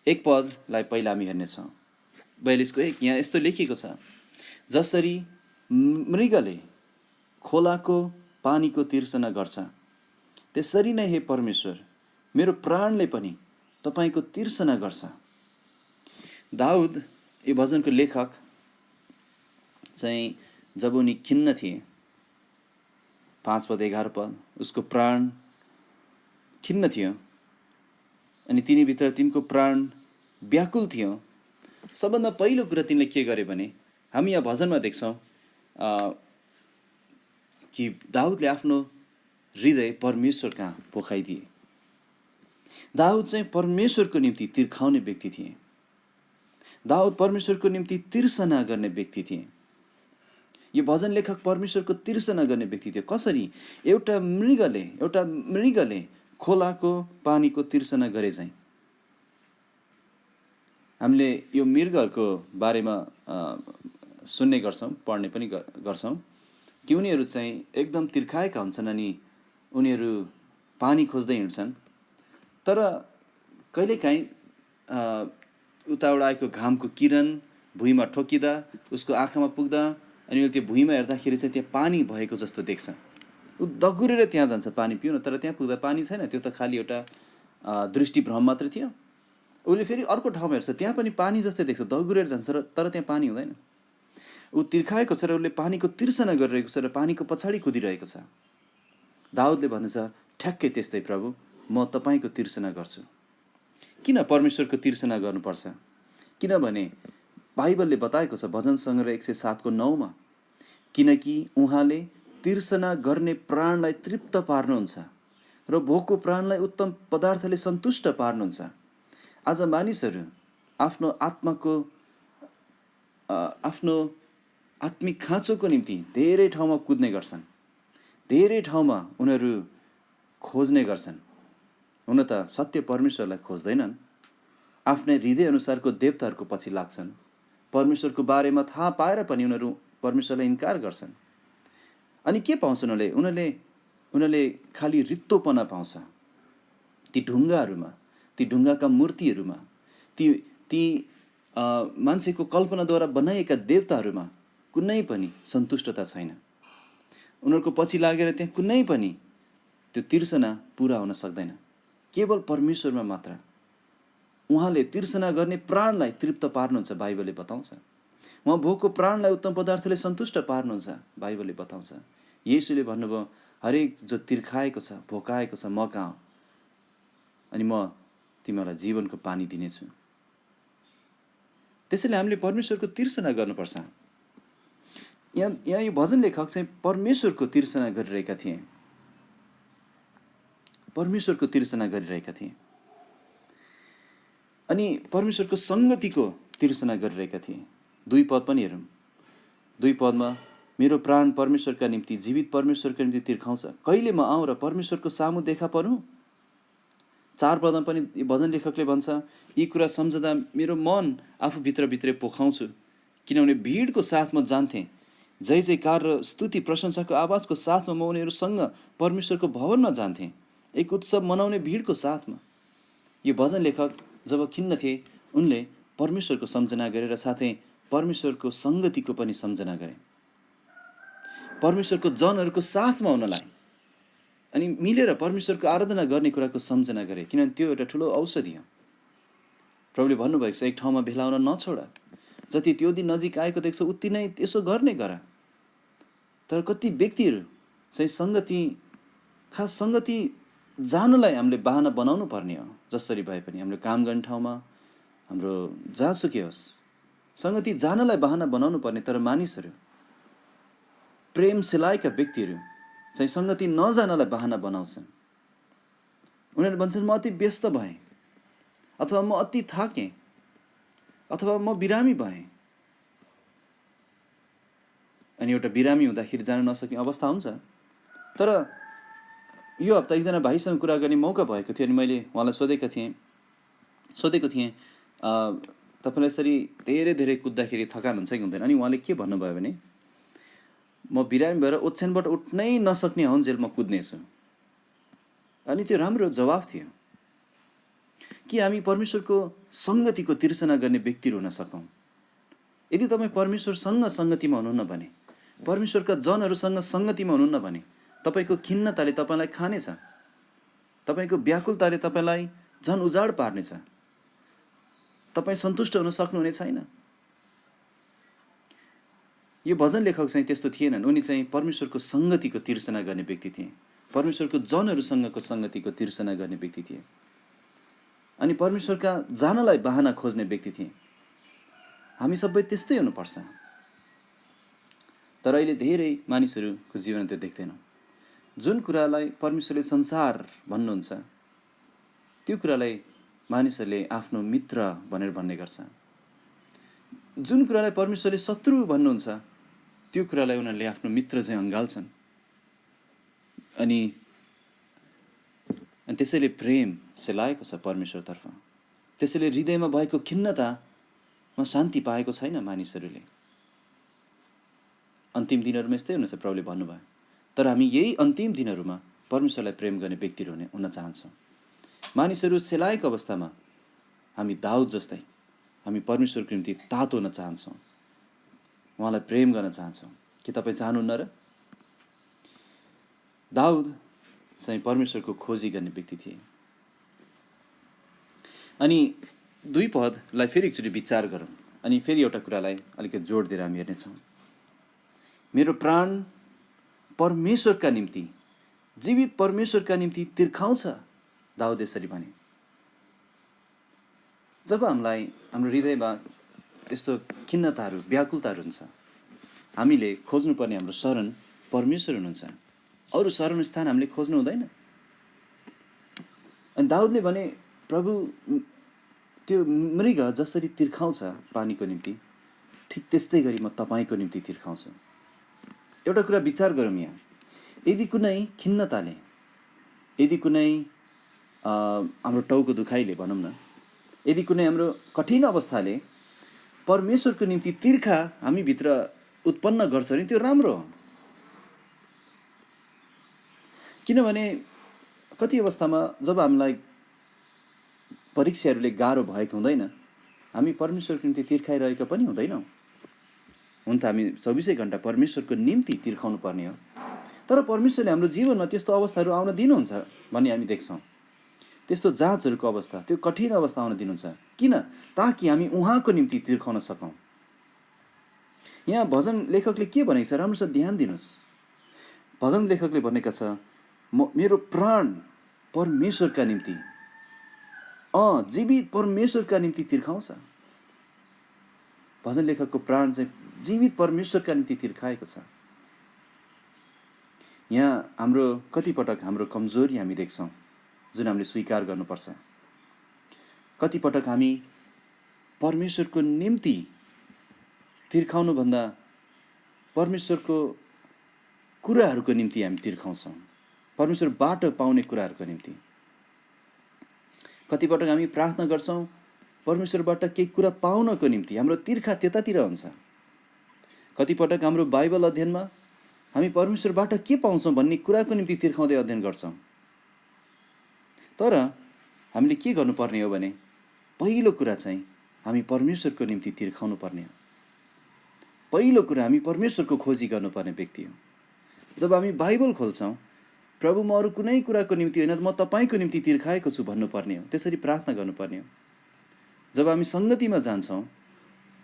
एक पदलाई पहिला हामी हेर्नेछौँ। 42 को 1 यहाँ यस्तो लेखिएको छ, जसरी मृगले खोलाको पानीको तिर्सना गर्छ, त्यसरी नै हे परमेश्वर मेरो प्राणले पनि तपाईँको तिर्सना गर्छ। दाउद यो भजनको लेखक चाहिँ जब उनी खिन्न थिए, 5 पद 11 पद, उसको प्राण खिन्न थियो अनि तिनीभित्र तिनको प्राण व्याकुल थियो। सबभन्दा पहिलो कुरा तिनले के गरे भने हामी यहाँ भजनमा देख्छौँ कि दाउदले आफ्नो हृदय परमेश्वर कहाँ पोखाइदिए। दाउद चाहिँ परमेश्वरको निम्ति तिर्खाउने व्यक्ति थिए। दाउद परमेश्वरको निम्ति तिर्सना गर्ने व्यक्ति थिए। यो भजन लेखक परमेश्वरको तिर्सना गर्ने व्यक्ति थियो। कसरी? एउटा मृगले खोलाको पानीको तिर्सना गरे चाहिँ। हामीले यो मृगहरूको बारेमा सुन्ने गर्छौँ, पढ्ने पनि गर्छौँ कि उनीहरू चाहिँ एकदम तिर्खाएका हुन्छन् अनि उनीहरू पानी खोज्दै हिँड्छन्। तर कहिलेकाहीँ उताबाट आएको घामको किरण भुइँमा ठोकिँदा, उसको आँखामा पुग्दा अनि त्यो भुइँमा हेर्दाखेरि चाहिँ त्यहाँ पानी भएको जस्तो देख्छ। ऊ दगुरेर त्यहाँ जान्छ पानी पिउन, तर त्यहाँ पुग्दा पानी छैन। त्यो त खालि एउटा दृष्टिभ्रम मात्र थियो। उसले फेरि अर्को ठाउँमा हेर्छ, त्यहाँ पनि पानी जस्तै देख्छ, दगुरेर जान्छ तर त्यहाँ पानी हुँदैन। ऊ तिर्खाएको छ र उसले पानीको तिर्सना गरिरहेको छ र पानीको पछाडि कुदिरहेको छ। दाउदले भन्दछ, ठ्याक्कै त्यस्तै प्रभु, म तपाईँको तिर्सना गर्छु। किन परमेश्वरको तिर्सना गर्नुपर्छ? किनभने बाइबलले बताएको छ भजन सङ्ग्रह 107 को 9 किनकि उहाँले तिर्सना गर्ने प्राणलाई तृप्त पार्नुहुन्छ र भोको प्राणलाई उत्तम पदार्थले सन्तुष्ट पार्नुहुन्छ। आज मानिसहरू आफ्नो आत्माको आफ्नो आत्मिक खाँचोको निम्ति धेरै ठाउँमा कुद्ने गर्छन्, धेरै ठाउँमा उनीहरू खोज्ने गर्छन्। हुन त सत्य परमेश्वरलाई खोज्दैनन्, आफ्नै हृदय अनुसारको देवताहरूको पछि लाग्छन्। परमेश्वरको बारेमा थाहा पाएर पनि उनीहरू परमेश्वरलाई इन्कार गर्छन्। अनि के पाउँछन् उनीहरूले खालि रित्तोपना पाउँछ ती ढुङ्गाहरूमा, ती ढुङ्गाका मूर्तिहरूमा, ती मान्छेको कल्पनाद्वारा बनाइएका देवताहरूमा कुनै पनि सन्तुष्टता छैन। उनीहरूको पछि लागेर त्यहाँ कुनै पनि त्यो तिर्सना पुरा हुन सक्दैन। केवल परमेश्वरमा मात्र उहाँले तिर्सना गर्ने प्राणलाई तृप्त पार्नुहुन्छ, बाइबलले बताउँछ। उहाँ भोकको प्राणलाई उत्तम पदार्थले सन्तुष्ट पार्नुहुन्छ, बाइबलले बताउँछ। येशूले भन्नुभयो, हरेक जो तिर्खाएको छ, भोकाएको छ, म कहाँ अनि म तिमीलाई जीवनको पानी दिनेछु। त्यसैले हामीले परमेश्वरको तिर्सना गर्नुपर्छ। यहाँ यो भजन लेखक चाहिँ परमेश्वरको तिर्सना गरिरहेका थिए, परमेश्वरको तिर्सना गरिरहेका थिए अनि परमेश्वरको सङ्गतिको तिर्सना गरिरहेका थिए। 2 पद पनि हेरौँ। 2 पदमा मेरो प्राण परमेश्वरका निम्ति, जीवित परमेश्वरका निम्ति तिर्खाउँछ। कहिले म आउँ र परमेश्वरको सामु देखा परूँ। 4 पदमा पनि भजन लेखकले भन्छ, यी कुरा सम्झदा मेरो मन आफू भित्रभित्रै पोखाउँछु, किनभने भिडको साथमा जान्थेँ, जय जयकार र स्तुति प्रशंसाको आवाजको साथमा म उनीहरूसँग परमेश्वरको भवनमा जान्थेँ, एक उत्सव मनाउने भिडको साथमा। यो भजन लेखक जब खिन्न थिए, उनले परमेश्वरको सम्झना गरेर साथै परमेश्वरको सङ्गतिको पनि सम्झना गरे, परमेश्वरको जनहरूको साथमा हुनलाई अनि मिलेर परमेश्वरको आराधना गर्ने कुराको सम्झना गरे, किनभने त्यो एउटा ठुलो औषधि हो। प्रभुले भन्नुभएको छ, एक ठाउँमा भेला हुन नछोड, जति त्यो दिन नजिक आएको देख्छ उति नै त्यसो गर्ने गर। तर कति व्यक्तिहरू चाहिँ खास सङ्गति जानलाई हामीले बाहना बनाउनु पर्ने हो। जसरी भए पनि हाम्रो काम गर्ने ठाउँमा, हाम्रो जहाँसुकै होस्, सङ्गति जानलाई बाहना बनाउनु पर्ने। तर मानिसहरू, प्रेम सिलाएका व्यक्तिहरू चाहिँ सङ्गति नजानलाई बाहना बनाउँछन्। उनीहरू भन्छन्, म अति व्यस्त भएँ, अथवा म अति थाकेँ, अथवा म बिरामी भएँ। अनि एउटा बिरामी हुँदाखेरि जान नसक्ने अवस्था हुन्छ। तर यो हप्ता एकजना भाइसँग कुरा गर्ने मौका भएको थियो अनि मैले उहाँलाई सोधेको थिएँ तपाईँलाई यसरी धेरै धेरै कुद्दाखेरि थकान हुन्छ कि हुँदैन? अनि उहाँले के भन्नुभयो भने, म बिरामी भएर ओछ्यानबाट उठ्नै नसक्ने हुन्जेल म कुद्नेछु। अनि त्यो राम्रो जवाफ थियो कि हामी परमेश्वरको सङ्गतिको तिर्सना गर्ने व्यक्तिहरू हुन सकौँ। यदि तपाईँ परमेश्वरसँग सङ्गतिमा हुनुहुन्न भने, परमेश्वरका जनहरूसँग सङ्गतिमा हुनुहुन्न भने, तपाईँको खिन्नताले तपाईँलाई खानेछ, तपाईँको व्याकुलताले तपाईँलाई झन् उजाड पार्नेछ, तपाईँ सन्तुष्ट हुन सक्नुहुने छैन। यो भजन लेखक चाहिँ त्यस्तो थिएनन्। उनी चाहिँ परमेश्वरको सङ्गतिको तिर्सना गर्ने व्यक्ति थिए, परमेश्वरको जनहरूसँगको सङ्गतिको तिर्सना गर्ने व्यक्ति थिए अनि परमेश्वरका जानलाई बाहना खोज्ने व्यक्ति थिए। हामी सबै त्यस्तै हुनुपर्छ। तर अहिले धेरै मानिसहरूको जीवन त्यो देख्दैनौँ। जुन कुरालाई परमेश्वरले संसार भन्नुहुन्छ, त्यो कुरालाई मानिसहरूले आफ्नो मित्र भनेर भन्ने गर्छ। जुन कुरालाई परमेश्वरले शत्रु भन्नुहुन्छ, त्यो कुरालाई उनीहरूले आफ्नो मित्र चाहिँ अँगाल्छन्। अनि त्यसैले प्रेम सेलाएको छ परमेश्वरतर्फ। त्यसैले हृदयमा भएको खिन्नतामा शान्ति पाएको छैन मानिसहरूले। अन्तिम दिनहरूमा यस्तै हुनेछ, प्रभुले भन्नुभयो। तर हामी यही अन्तिम दिनहरूमा परमेश्वरलाई प्रेम गर्ने व्यक्तिहरू हुन चाहन्छौँ। मानिसहरू सेलाएको अवस्थामा हामी दाउद जस्तै हामी परमेश्वरको निम्ति तातो हुन चाहन्छौँ, उहाँलाई प्रेम गर्न चाहन्छौँ। के तपाईँ चाहनुहुन्न र? दाउद चाहिँ परमेश्वरको खोजी गर्ने व्यक्ति थिए। अनि 2 पदलाई फेरि एकचोटि विचार गरौँ अनि फेरि एउटा कुरालाई अलिकति जोड दिएर हामी हेर्नेछौँ। मेरो प्राण परमेश्वरका निम्ति, जीवित परमेश्वरका निम्ति तिर्खाउँछ, दाउद यसरी भने। जब हामीलाई हाम्रो हृदयमा यस्तो खिन्नताहरू, व्याकुलताहरू हुन्छ, हामीले खोज्नुपर्ने हाम्रो शरण परमेश्वर हुनुहुन्छ। अरू शरण स्थान हामीले खोज्नु हुँदैन। अनि दाउदले भने, प्रभु त्यो मृग जसरी तिर्खाउँछ पानीको निम्ति, ठिक त्यस्तै गरी म तपाईँको निम्ति तिर्खाउँछु। एउटा कुरा विचार गरौँ यहाँ, यदि कुनै खिन्नताले, यदि कुनै हाम्रो टाउको दुखाइले भनौँ न, यदि कुनै हाम्रो कठिन अवस्थाले परमेश्वरको निम्ति तिर्खा हामीभित्र उत्पन्न गर्छ भने त्यो राम्रो हो। किनभने कति अवस्थामा जब हामीलाई परीक्षाहरूले गाह्रो भएको हुँदैन, हामी परमेश्वरको निम्ति तिर्खाइरहेका पनि हुँदैनौँ। हुन त हामी 24 घन्टा परमेश्वरको निम्ति तिर्खाउनु पर्ने हो, तर परमेश्वरले हाम्रो जीवनमा त्यस्तो अवस्थाहरू आउन दिनुहुन्छ भन्ने हामी देख्छौँ। त्यस्तो जाँचहरूको अवस्था, त्यो कठिन अवस्था आउन दिनुहुन्छ। किन? ताकि हामी उहाँको निम्ति तिर्खाउन सकौँ। यहाँ भजन लेखकले के भनेको छ राम्रोसँग ध्यान दिनुहोस्। भजन लेखकले भनेका छ, मेरो प्राण परमेश्वरका निम्ति, जीवित परमेश्वरका निम्ति तिर्खाउँछ। भजन लेखकको प्राण चाहिँ जीवित परमेश्वरका निम्ति तिर्खाएको छ। यहाँ हाम्रो कतिपटक हाम्रो कमजोरी हामी देख्छौँ जुन हामीले स्वीकार गर्नुपर्छ। कतिपटक हामी परमेश्वरको निम्ति तिर्खाउनुभन्दा परमेश्वरको कुराहरूको निम्ति हामी तिर्खाउँछौँ, परमेश्वरबाट पाउने कुराहरूको निम्ति। कतिपटक हामी प्रार्थना गर्छौँ परमेश्वरबाट केही कुरा पाउनको निम्ति, हाम्रो तिर्खा त्यतातिर हुन्छ। कतिपटक हाम्रो बाइबल अध्ययनमा हामी परमेश्वरबाट के पाउँछौँ भन्ने कुराको निम्ति तिर्खाउँदै अध्ययन गर्छौँ। तर हामीले के गर्नुपर्ने हो भने पहिलो कुरा चाहिँ हामी परमेश्वरको निम्ति तिर्खाउनु पर्ने हो। पहिलो कुरा हामी परमेश्वरको खोजी गर्नुपर्ने व्यक्ति हो। जब हामी बाइबल खोल्छौँ, प्रभु म अरू कुनै कुराको निम्ति होइन, म तपाईँको निम्ति तिर्खाएको छु भन्नुपर्ने हो। त्यसरी प्रार्थना गर्नुपर्ने हो। जब हामी सङ्गतिमा जान्छौँ,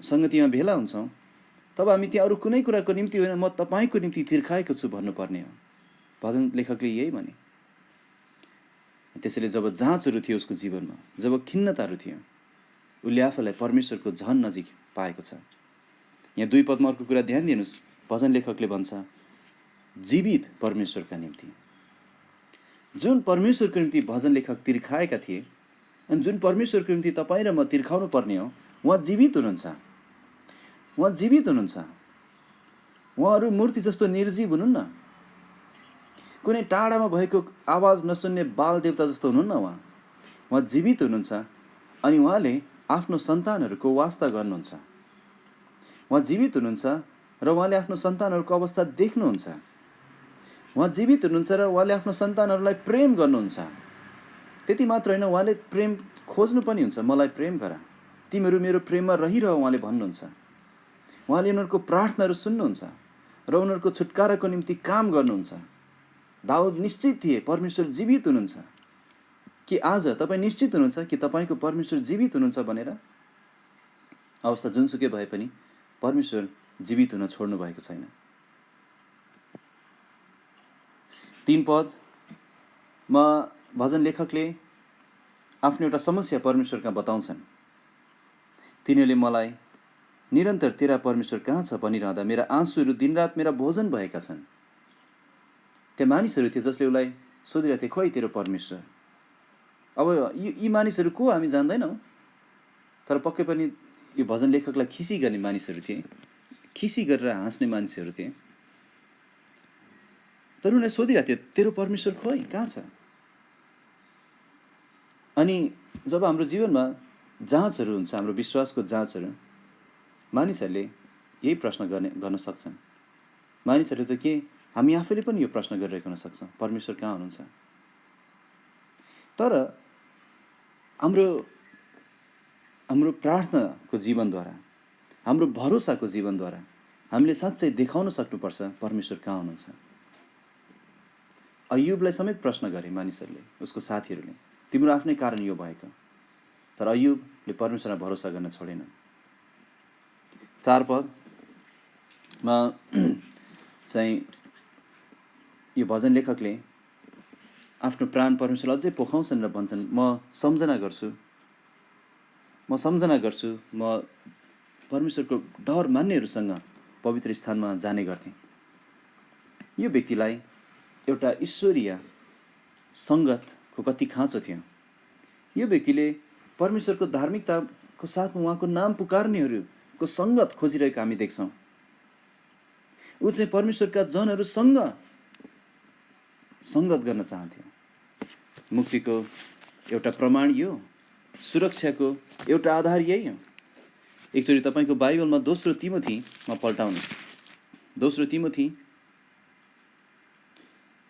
सङ्गतिमा भेला हुन्छौँ, तब हामी त्यहाँ अरू कुनै कुराको निम्ति होइन, म तपाईँको निम्ति तिर्खाएको छु भन्नुपर्ने हो। भजन लेखकले यही भने। त्यसैले जब जाँचहरू थियो उसको जीवनमा, जब खिन्नताहरू थियो, उसले आफूलाई परमेश्वरको झन नजिक पाएको छ। यहाँ 2 पदमा अर्को कुरा ध्यान दिनुहोस्। भजन लेखकले भन्छ जीवित परमेश्वरका निम्ति। जुन परमेश्वरको निम्ति भजन लेखक तिर्खाएका थिए अनि जुन परमेश्वरको निम्ति तपाईँ र म तिर्खाउनु पर्ने हो, उहाँ जीवित हुनुहुन्छ। उहाँ जीवित हुनुहुन्छ। उहाँहरू मूर्ति जस्तो निर्जीव हुनुहुन्न। कुनै टाढामा भएको आवाज नसुन्ने बाल देवता जस्तो हुनुहुन्न। उहाँ जीवित हुनुहुन्छ अनि उहाँले आफ्नो सन्तानहरूको वास्ता गर्नुहुन्छ। उहाँ जीवित हुनुहुन्छ र उहाँले आफ्नो सन्तानहरूको अवस्था देख्नुहुन्छ। उहाँ जीवित हुनुहुन्छ र उहाँले आफ्नो सन्तानहरूलाई प्रेम गर्नुहुन्छ। त्यति मात्र होइन, उहाँले प्रेम खोज्नु पनि हुन्छ। मलाई प्रेम गर, तिमीहरू मेरो प्रेममा रहिरह, उहाँले भन्नुहुन्छ। उहाँले उनीहरूको प्रार्थनाहरू सुन्नुहुन्छ र उनीहरूको छुटकाराको निम्ति काम गर्नुहुन्छ। दाउद निश्चित थिए परमेश्वर जीवित हुनुहुन्छ। कि आज तपाईँ निश्चित हुनुहुन्छ कि तपाईँको परमेश्वर जीवित हुनुहुन्छ भनेर? अवस्था जुनसुकै भए पनि परमेश्वर जीवित हुन छोड्नु भएको छैन। 3 पदमा भजन लेखकले आफ्नो एउटा समस्या परमेश्वरका बताउँछन्। तिनीहरूले मलाई निरन्तर तेरा परमेश्वर कहाँ छ भनिरहँदा मेरा आँसुहरू दिनरात मेरा भोजन भएका छन्। त्यहाँ मानिसहरू थिए जसले उसलाई सोधिरहेको थिए, खोइ तेरो परमेश्वर। अब यी मानिसहरू को हामी जान्दैनौँ, तर पक्कै पनि यो भजन लेखकलाई खिसी गर्ने मानिसहरू थिए, खिसी गरेर हाँस्ने मानिसहरू थिए। तर उनीहरूले सोधिरहेको थियो, तेरो परमेश्वर खोइ कहाँ छ? अनि जब हाम्रो जीवनमा जाँचहरू हुन्छ, हाम्रो विश्वासको जाँचहरू, मानिसहरूले यही प्रश्न गर्न सक्छन्। मानिसहरू त के, हामी आफैले पनि यो प्रश्न गरिरहेको हुन सक्छौँ, परमेश्वर कहाँ हुनुहुन्छ? तर हाम्रो प्रार्थनाको जीवनद्वारा, हाम्रो भरोसाको जीवनद्वारा हामीले साँच्चै देखाउन सक्नुपर्छ परमेश्वर कहाँ हुनुहुन्छ। अय्युबलाई समेत प्रश्न गरे मानिसहरूले, उसको साथीहरूले, तिम्रो आफ्नै कारण यो भएको। तर अय्युबले परमेश्वरमा भरोसा गर्न छोडेन। 4 पदमा चाहिँ यो भजन लेखकले आफ्नो प्राण परमेश्वरलाई अझै पोखाउँछन् र भन्छन्, म सम्झना गर्छु, म परमेश्वरको डर मान्नेहरूसँग पवित्र स्थानमा जाने गर्थेँ। यो व्यक्तिलाई एउटा ईश्वरीय सङ्गतको कति खाँचो थियो। यो व्यक्तिले परमेश्वरको धार्मिकताको साथमा उहाँको नाम पुकार्नेहरू परमेश्वरको सङ्गत खोजिरहेको हामी देख्छौँ। ऊ चाहिँ परमेश्वरका जनहरूसँग सङ्गत गर्न चाहन्थ्यो। मुक्तिको एउटा प्रमाण यो, सुरक्षाको एउटा आधार यही हो। एकचोटि तपाईँको बाइबलमा दोस्रो तिमोथीमा पल्टाउनुहोस्। दोस्रो तिमोथी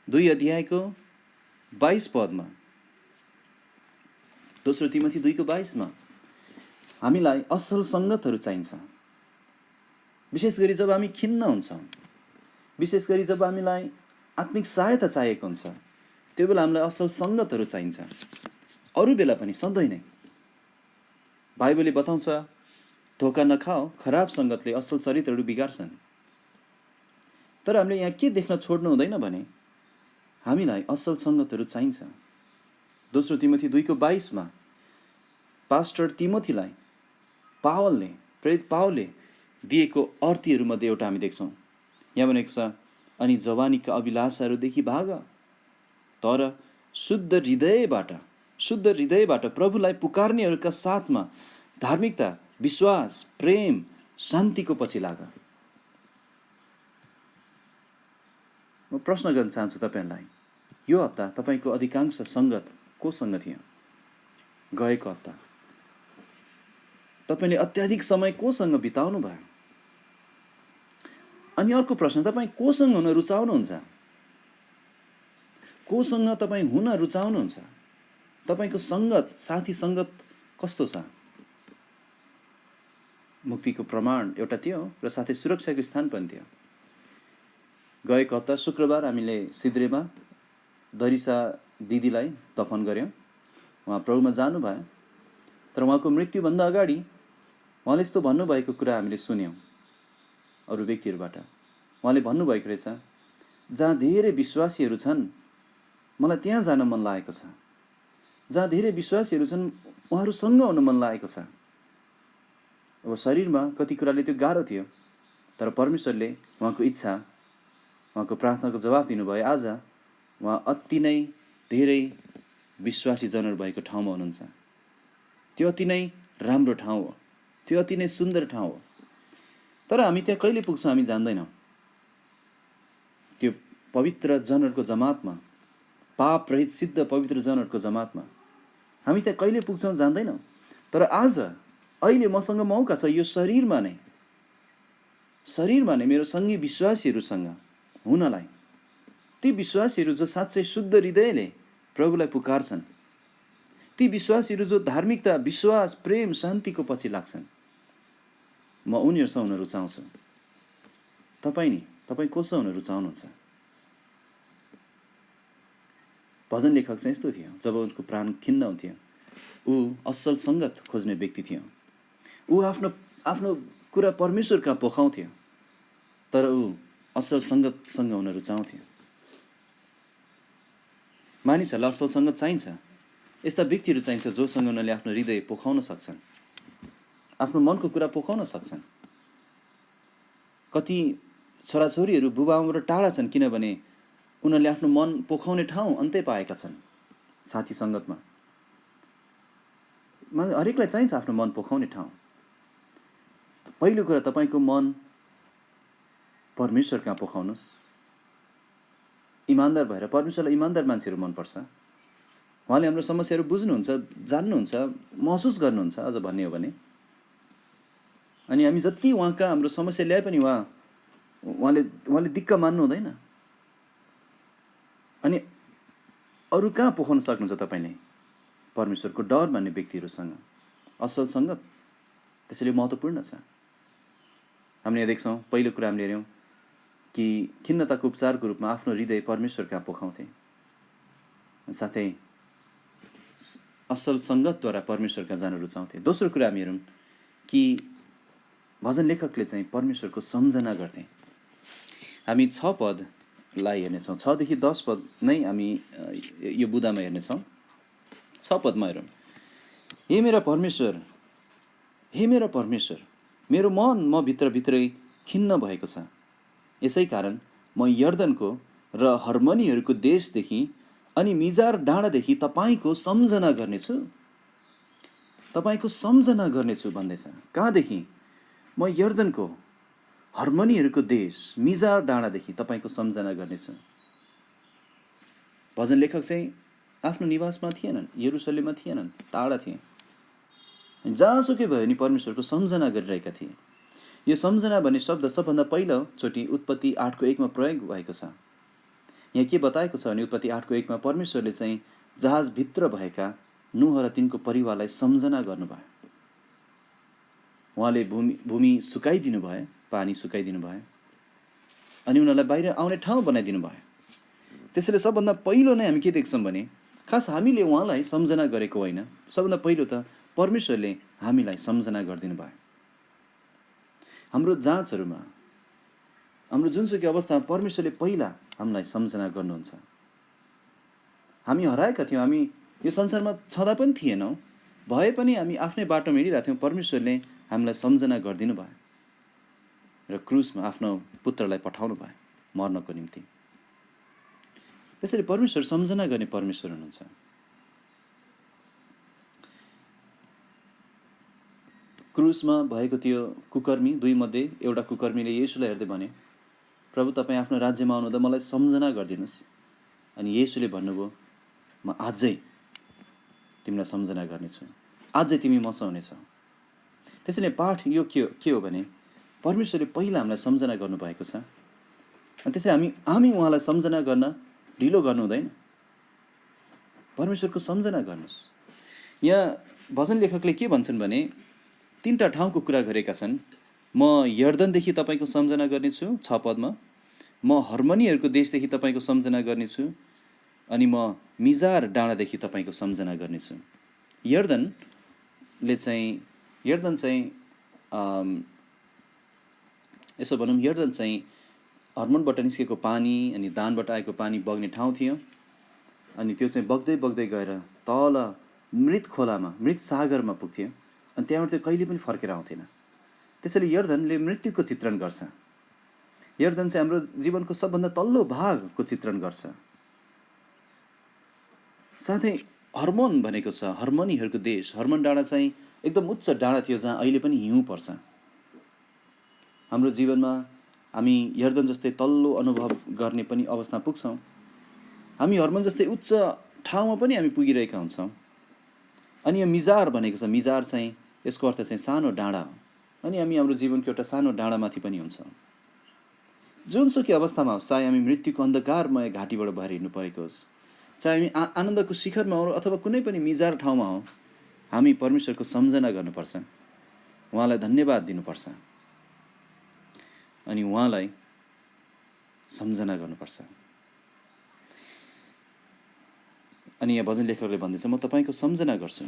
2 अध्यायको 22 पदमा, दोस्रो तिमोथी 2:22 हामीलाई असल सङ्गतहरू चाहिन्छ। विशेष गरी जब हामी खिन्न हुन्छौँ, विशेष गरी जब हामीलाई आत्मिक सहायता चाहिएको हुन्छ, त्यो बेला हामीलाई असल सङ्गतहरू चाहिन्छ। अरू बेला पनि सधैँ नै बाइबलले बताउँछ, धोका नखाओ, खराब सङ्गतले असल चरित्रहरू बिगार्छन्। तर हामीले यहाँ के देख्न छोड्नु हुँदैन भने हामीलाई असल सङ्गतहरू चाहिन्छ। दोस्रो तिमोथी 2:22 पास्टर तिमोथीलाई प्रेरित पावलले दिएको अर्थीहरूमध्ये एउटा हामी देख्छौँ। यहाँ भनेको छ, अनि जवानीका अभिलाषाहरूदेखि भाग, तर शुद्ध हृदयबाट प्रभुलाई पुकार्नेहरूका साथमा धार्मिकता, विश्वास, प्रेम, शान्तिको पछि लाग। म प्रश्न गर्न चाहन्छु तपाईँलाई, यो हप्ता तपाईँको अधिकांश सङ्गत कोसँग थियो? गएको हप्ता तपाईँले अत्याधिक समय कोसँग बिताउनु भयो? अनि अर्को प्रश्न, तपाईँ कोसँग हुन रुचाउनुहुन्छ? कोसँग तपाईँ हुन रुचाउनुहुन्छ? तपाईँको सङ्गत, साथी सङ्गत कस्तो छ? मुक्तिको प्रमाण एउटा थियो र साथै सुरक्षाको स्थान पनि थियो। गएको हप्ता शुक्रबार हामीले सिद्रेमा दरिसा दिदीलाई दफन गऱ्यौँ। उहाँ प्रभुमा जानुभयो, तर उहाँको मृत्युभन्दा अगाडि उहाँले यस्तो भन्नुभएको कुरा हामीले सुन्यौँ अरू व्यक्तिहरूबाट। उहाँले भन्नुभएको रहेछ, जहाँ धेरै विश्वासीहरू छन् मलाई त्यहाँ जान मन लागेको छ, जहाँ धेरै विश्वासीहरू छन् उहाँहरूसँग हुन मन लागेको छ। अब शरीरमा कति कुराले त्यो गाह्रो थियो, तर परमेश्वरले उहाँको इच्छा, उहाँको प्रार्थनाको जवाब दिनुभयो। आज उहाँ अति नै धेरै विश्वासी जनहरू भएको ठाउँमा हुनुहुन्छ। त्यो अति नै राम्रो ठाउँ हो, त्यो अति नै सुन्दर ठाउँ हो। तर हामी त्यहाँ कहिले पुग्छौँ हामी जान्दैनौँ। त्यो पवित्र जनहरूको जमातमा, पाप रहित सिद्ध पवित्र जनहरूको जमातमा हामी त्यहाँ कहिले पुग्छौँ जान्दैनौँ। तर आज अहिले मसँग मौका छ यो शरीरमा नै मेरो सँगै विश्वासीहरूसँग हुनलाई। ती विश्वासीहरू जो साँच्चै शुद्ध हृदयले प्रभुलाई पुकार्छन्, ती विश्वासीहरू जो धार्मिकता, विश्वास, प्रेम, शान्तिको पछि लाग्छन्, म उनीहरूसँग हुन रुचाउँछु। तपाईँ कोसँग हुन रुचाउनुहुन्छ? भजन लेखक चाहिँ यस्तो थियो, जब उनको प्राण खिन्न हुन्थ्यो, ऊ असल सङ्गत खोज्ने व्यक्ति थियो। ऊ आफ्नो कुरा परमेश्वर कहाँ पोखाउँथ्यो, तर ऊ असल सङ्गतसँग हुन रुचाउँथ्यो। मानिसहरूलाई असल सङ्गत चाहिन्छ, यस्ता व्यक्तिहरू चाहिन्छ जोसँग उनीहरूले आफ्नो हृदय पोखाउन सक्छन्, आफ्नो मनको कुरा पोखाउन सक्छन्। कति छोराछोरीहरू बुबाआमाबाट टाढा छन् किनभने उनीहरूले आफ्नो मन पोखाउने ठाउँ अन्तै पाएका छन् साथी सङ्गतमा। हरेकलाई चाहिन्छ आफ्नो मन पोखाउने ठाउँ। पहिलो कुरा, तपाईँको मन परमेश्वर कहाँ पोखाउनुहोस्। इमान्दार भएर, परमेश्वरलाई इमान्दार मान्छेहरू मनपर्छ। उहाँले हाम्रो समस्याहरू बुझ्नुहुन्छ, जान्नुहुन्छ, महसुस गर्नुहुन्छ अझ भन्ने हो भने। अनि हामी जति उहाँका हाम्रो समस्या ल्याए पनि उहाँले दिक्क मान्नु हुँदैन। अनि अरू कहाँ पोखाउन सक्नुहुन्छ तपाईँले? परमेश्वरको डर भन्ने व्यक्तिहरूसँग असल सङ्गत त्यसैले महत्त्वपूर्ण छ। हामीले यहाँ देख्छौँ, पहिलो कुरा हामीले हेऱ्यौँ कि खिन्नताको उपचारको रूपमा आफ्नो हृदय परमेश्वर कहाँ पोखाउँथे, साथै असल सङ्गतद्वारा परमेश्वर कहाँ जान रुचाउँथे। दोस्रो कुरा हामी हेरौँ कि भजन लेखकले चाहिँ परमेश्वरको सम्झना गर्थे। हामी 6 पदलाई हेर्नेछौँ, 6 देखि 10 पद नै हामी यो बुदामा हेर्नेछौँ। 6 पदमा हेरौँ, हे मेरा परमेश्वर, मेरो मन म भित्रै खिन्न भएको छ। यसै कारण म यर्दनको र हर्मनीहरूको देशदेखि अनि मिजार डाँडादेखि तपाईँको सम्झना गर्नेछु भन्दैछ। कहाँदेखि? म यर्दनको हर्मनीहरूको देश मिजार डाँडादेखि तपाईँको सम्झना गर्नेछु। भजन लेखक चाहिँ आफ्नो निवासमा थिएनन्, यरुसलेममा थिएनन्, टाढा थिए। जहाँसुकै भयो भने परमेश्वरको सम्झना गरिरहेका थिए। यो सम्झना भन्ने शब्द सबभन्दा पहिलोचोटि उत्पत्ति 8:1 प्रयोग भएको छ। यहाँ के बताएको छ भने उत्पत्ति 8:1 परमेश्वरले चाहिँ जहाजभित्र भएका नुह र तिनको परिवारलाई सम्झना गर्नुभयो। उहाँले भूमि सुकाइदिनु भयो, पानी सुकाइदिनु भयो, अनि उनीहरूलाई बाहिर आउने ठाउँ बनाइदिनु भयो। त्यसैले सबभन्दा पहिलो नै हामी के देख्छौँ भने खास हामीले उहाँलाई सम्झना गरेको होइन, सबभन्दा पहिलो त परमेश्वरले हामीलाई सम्झना गरिदिनु भयो। हाम्रो जाँचहरूमा, हाम्रो जुनसुकै अवस्थामा परमेश्वरले पहिला हामीलाई सम्झना गर्नुहुन्छ। हामी हराएका थियौँ, हामी यो संसारमा छँदा पनि थिएनौँ, भए पनि हामी आफ्नै बाटोमा हिँडिरहेको थियौँ। परमेश्वरले हामीलाई सम्झना गरिदिनु भयो र क्रुसमा आफ्नो पुत्रलाई पठाउनु भयो मर्नको निम्ति। त्यसैले परमेश्वर सम्झना गर्ने परमेश्वर हुनुहुन्छ। क्रुसमा भएको त्यो कुकर्मी, 2 मध्ये एउटा कुकर्मीले येशूलाई हेर्दै भने, प्रभु तपाईँ आफ्नो राज्यमा आउनुहुँदा मलाई सम्झना गरिदिनुहोस्। अनि येशूले भन्नुभयो, म अझै तिमीलाई सम्झना गर्नेछु, अझै तिमी मसँग हुनेछौ। त्यसैले पाठ यो के हो भने परमेश्वरले पहिला हामीलाई सम्झना गर्नुभएको छ। अनि त्यसैले हामी उहाँलाई सम्झना गर्न ढिलो गर्नु हुँदैन। परमेश्वरको सम्झना गर्नुहोस्। यहाँ भजन लेखकले के भन्छन् भने 3टा ठाउँको कुरा गरेका छन्। म यर्दनदेखि तपाईँको सम्झना गर्नेछु 6 पदमा, म हर्मनीहरूको देशदेखि तपाईँको सम्झना गर्नेछु, अनि म मिजार डाँडादेखि तपाईँको सम्झना गर्नेछु। यर्दन चाहिँ यसो भनौँ, यर्दन चाहिँ हर्मोनबाट निस्केको पानी अनि दानबाट आएको पानी बग्ने ठाउँ थियो। अनि त्यो चाहिँ बग्दै बग्दै गएर तल मृत खोलामा, मृत सागरमा पुग्थ्यो। अनि त्यहाँबाट त्यो कहिले पनि फर्केर आउँथेन। त्यसैले यर्दनले मृत्युको चित्रण गर्छ। यर्दन चाहिँ हाम्रो जीवनको सबभन्दा तल्लो भागको चित्रण गर्छ। साथै हर्मोन भनेको छ हर्मनीहरूको देश। हर्मोन डाँडा चाहिँ एकदम उच्च डाँडा थियो जहाँ अहिले पनि हिउँ पर्छ। हाम्रो जीवनमा हामी यर्दन जस्तै तल्लो अनुभव गर्ने पनि अवस्थामा पुग्छौँ। हामी हर्मोन जस्तै उच्च ठाउँमा पनि हामी पुगिरहेका हुन्छौँ। अनि यो मिजार भनेको छ, मिजार चाहिँ यसको अर्थ चाहिँ सानो डाँडा हो। अनि हामी हाम्रो जीवनको एउटा सानो डाँडामाथि पनि हुन्छौँ। जुनसुकै अवस्थामा होस्, चाहे हामी मृत्युको अन्धकारमय घाटीबाट बाहिर हिँड्नु परेको होस्, चाहे हामी आनन्दको शिखरमा हो अथवा कुनै पनि मिजार ठाउँमा हो, हामी परमेश्वरको सम्झना गर्नुपर्छ, उहाँलाई धन्यवाद दिनुपर्छ, अनि उहाँलाई सम्झना गर्नुपर्छ। अनि यहाँ भजन लेखकले भन्दैछ, म तपाईँको सम्झना गर्छु,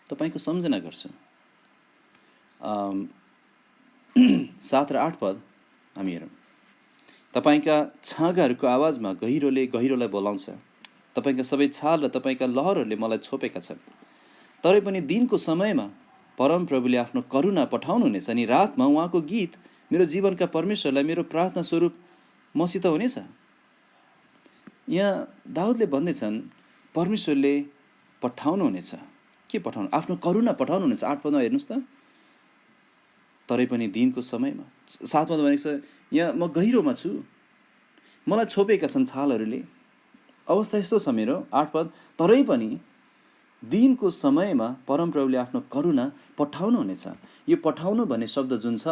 तपाईँको सम्झना गर्छु। 7 र 8 पद हामी हेरौँ। तपाईँका छाँगाहरूको आवाजमा गहिरोलाई बोलाउँछ। तपाईँका सबै छाल र तपाईँका लहरहरूले मलाई छोपेका छन्। तरै पनि दिनको समयमा परमप्रभुले आफ्नो करुणा पठाउनुहुनेछ, अनि रातमा उहाँको गीत मेरो जीवनका परमेश्वरलाई मेरो प्रार्थना स्वरूप मसित हुनेछ। यहाँ दाउदले भन्दैछन् परमेश्वरले पठाउनुहुनेछ। के पठाउनु? आफ्नो करुणा पठाउनुहुनेछ। 8 पदमा हेर्नुहोस् त। तरै पनि दिनको समयमा, 7 पदमा भनेको छ यहाँ म गहिरोमा छु, मलाई छोपेका छन् छालहरूले। अवस्था यस्तो छ मेरो। 8 पद, तरै पनि दिनको समयमा परमप्रभुले आफ्नो करुणा पठाउनुहुनेछ। यो पठाउनु भन्ने शब्द जुन छ,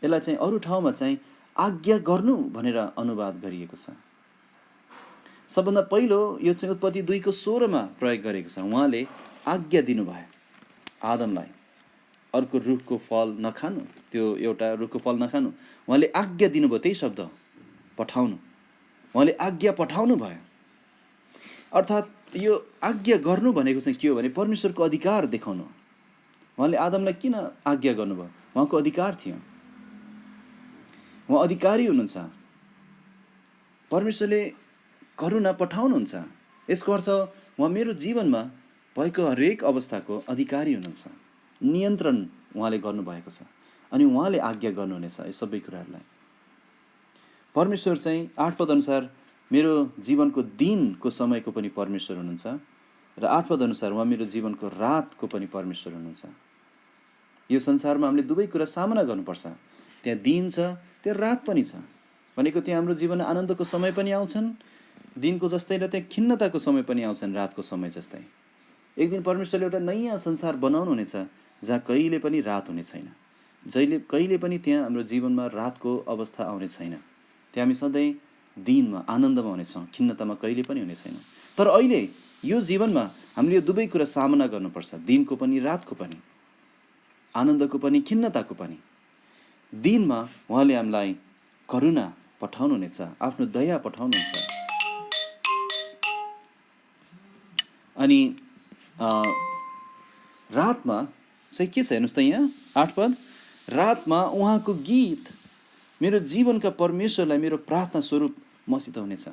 यसलाई चाहिँ अरू ठाउँमा चाहिँ आज्ञा गर्नु भनेर अनुवाद गरिएको छ। सबभन्दा पहिलो यो चाहिँ उत्पत्ति 2:16 प्रयोग गरेको छ। उहाँले आज्ञा दिनुभयो आदमलाई, अर्को रुखको फल नखानु, त्यो एउटा रुखको फल नखानु। उहाँले आज्ञा दिनुभयो, त्यही शब्द पठाउनु। उहाँले आज्ञा पठाउनु भयो। अर्थात् यो आज्ञा गर्नु भनेको चाहिँ के हो भने परमेश्वरको अधिकार देखाउनु। उहाँले आदमलाई किन आज्ञा गर्नुभयो? उहाँको अधिकार थियो, उहाँ अधिकारी हुनुहुन्छ। परमेश्वरले करुणा पठाउनुहुन्छ। यसको अर्थ उहाँ मेरो जीवनमा भएको हरेक अवस्थाको अधिकारी हुनुहुन्छ। नियन्त्रण उहाँले गर्नुभएको छ, अनि उहाँले आज्ञा गर्नुहुनेछ यो सबै कुराहरूलाई। परमेश्वर चाहिँ 8 पद अनुसार मेरो जीवनको दिनको समयको पनि परमेश्वर हुनुहुन्छ, र 8 पद अनुसार उहाँ मेरो जीवनको रातको पनि परमेश्वर हुनुहुन्छ। यो संसारमा हामीले दुवै कुरा सामना गर्नुपर्छ। त्यहाँ दिन छ, त्यहाँ रात पनि छ। भनेको त्यहाँ हाम्रो जीवनमा आनन्दको समय पनि आउँछन् दिनको जस्तै, र त्यहाँ खिन्नताको समय पनि आउँछन् रातको समय जस्तै। एक दिन परमेश्वरले एउटा नयाँ संसार बनाउनु हुनेछ जहाँ कहिले पनि रात हुने छैन, कहिले पनि त्यहाँ हाम्रो जीवनमा रातको अवस्था आउने छैन। त्यहाँ हामी सधैँ दिनमा आनन्दमा हुनेछौँ, खिन्नतामा कहिले पनि हुने छैन। तर अहिले यो जीवनमा हामीले यो दुवै कुरा सामना गर्नुपर्छ, दिनको पनि रातको पनि, आनन्दको पनि खिन्नताको पनि। दिनमा उहाँले हामीलाई करुणा पठाउनुहुनेछ, आफ्नो दया पठाउनुहुन्छ। अनि रातमा चाहिँ के छ हेर्नुहोस् त, यहाँ 8 पद, रातमा उहाँको गीत मेरो जीवनका परमेश्वरलाई मेरो प्रार्थना स्वरूप मसित हुनेछ।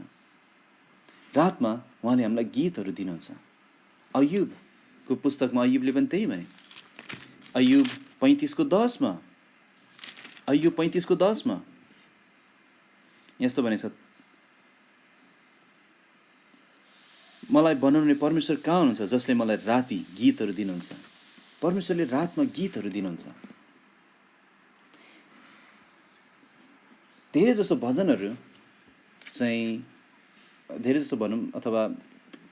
रातमा उहाँले हामीलाई गीतहरू दिनुहुन्छ। अय्युबको पुस्तकमा अय्युबले पनि त्यही भने, अय्युब 35:10मा, अय्युब 35:10मा यस्तो भनेछ, मलाई बनाउने परमेश्वर कहाँ हुनुहुन्छ जसले मलाई राति गीतहरू दिनुहुन्छ। परमेश्वरले रातमा गीतहरू दिनुहुन्छ। धेरै जसो भजनहरू चाहिँ, धेरै जसो भनौँ अथवा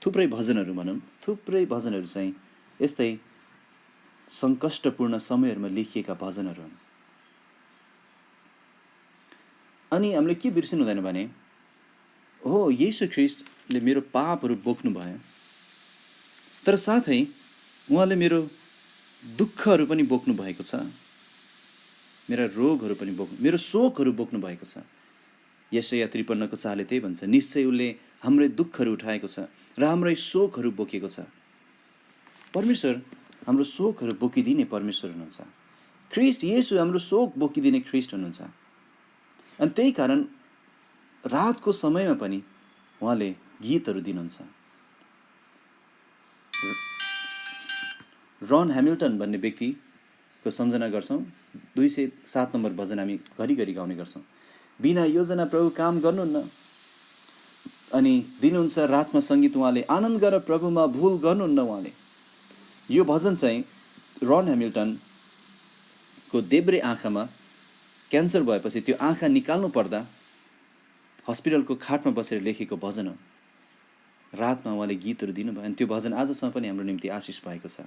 थुप्रै भजनहरू भनौँ, थुप्रै भजनहरू चाहिँ यस्तै सङ्कष्टपूर्ण समयहरूमा लेखिएका भजनहरू हुन्। अनि हामीले के बिर्सिनु हुँदैन भने, हो येशू ख्रिस्टले मेरो पापहरू बोक्नुभयो, तर साथै उहाँले मेरो दुःखहरू पनि बोक्नु भएको छ, मेरा रोगहरू पनि मेरो शोकहरू बोक्नु भएको छ। यशाया 53:4 त्यही भन्छ, निश्चय उसले हाम्रै दुःखहरू उठाएको छ र हाम्रै शोकहरू बोकेको छ। परमेश्वर हाम्रो शोकहरू बोकिदिने परमेश्वर हुनुहुन्छ। ख्रिस्ट येशू हाम्रो शोक बोकिदिने ख्रिस्ट हुनुहुन्छ। अनि त्यही कारण रातको समयमा पनि उहाँले गीतहरू दिनुहुन्छ। रन ह्यामिल्टन भन्ने व्यक्तिको सम्झना गर्छौँ। 207 नम्बर भजन हामी घरिघरि गाउने गर्छौँ। बिना योजना प्रभु काम गर्नुहुन्न अनि दिनुहुन्छ रातमा सङ्गीत उहाँले, आनन्द गर प्रभुमा भुल गर्नुहुन्न उहाँले। यो भजन चाहिँ रन ह्यामिल्टनको देब्रे आँखामा क्यान्सर भएपछि त्यो आँखा निकाल्नु पर्दा हस्पिटलको खाटमा बसेर लेखेको भजन हो। रातमा उहाँले गीतहरू दिनुभयो अनि त्यो भजन आजसम्म पनि हाम्रो निम्ति आशिष भएको छ।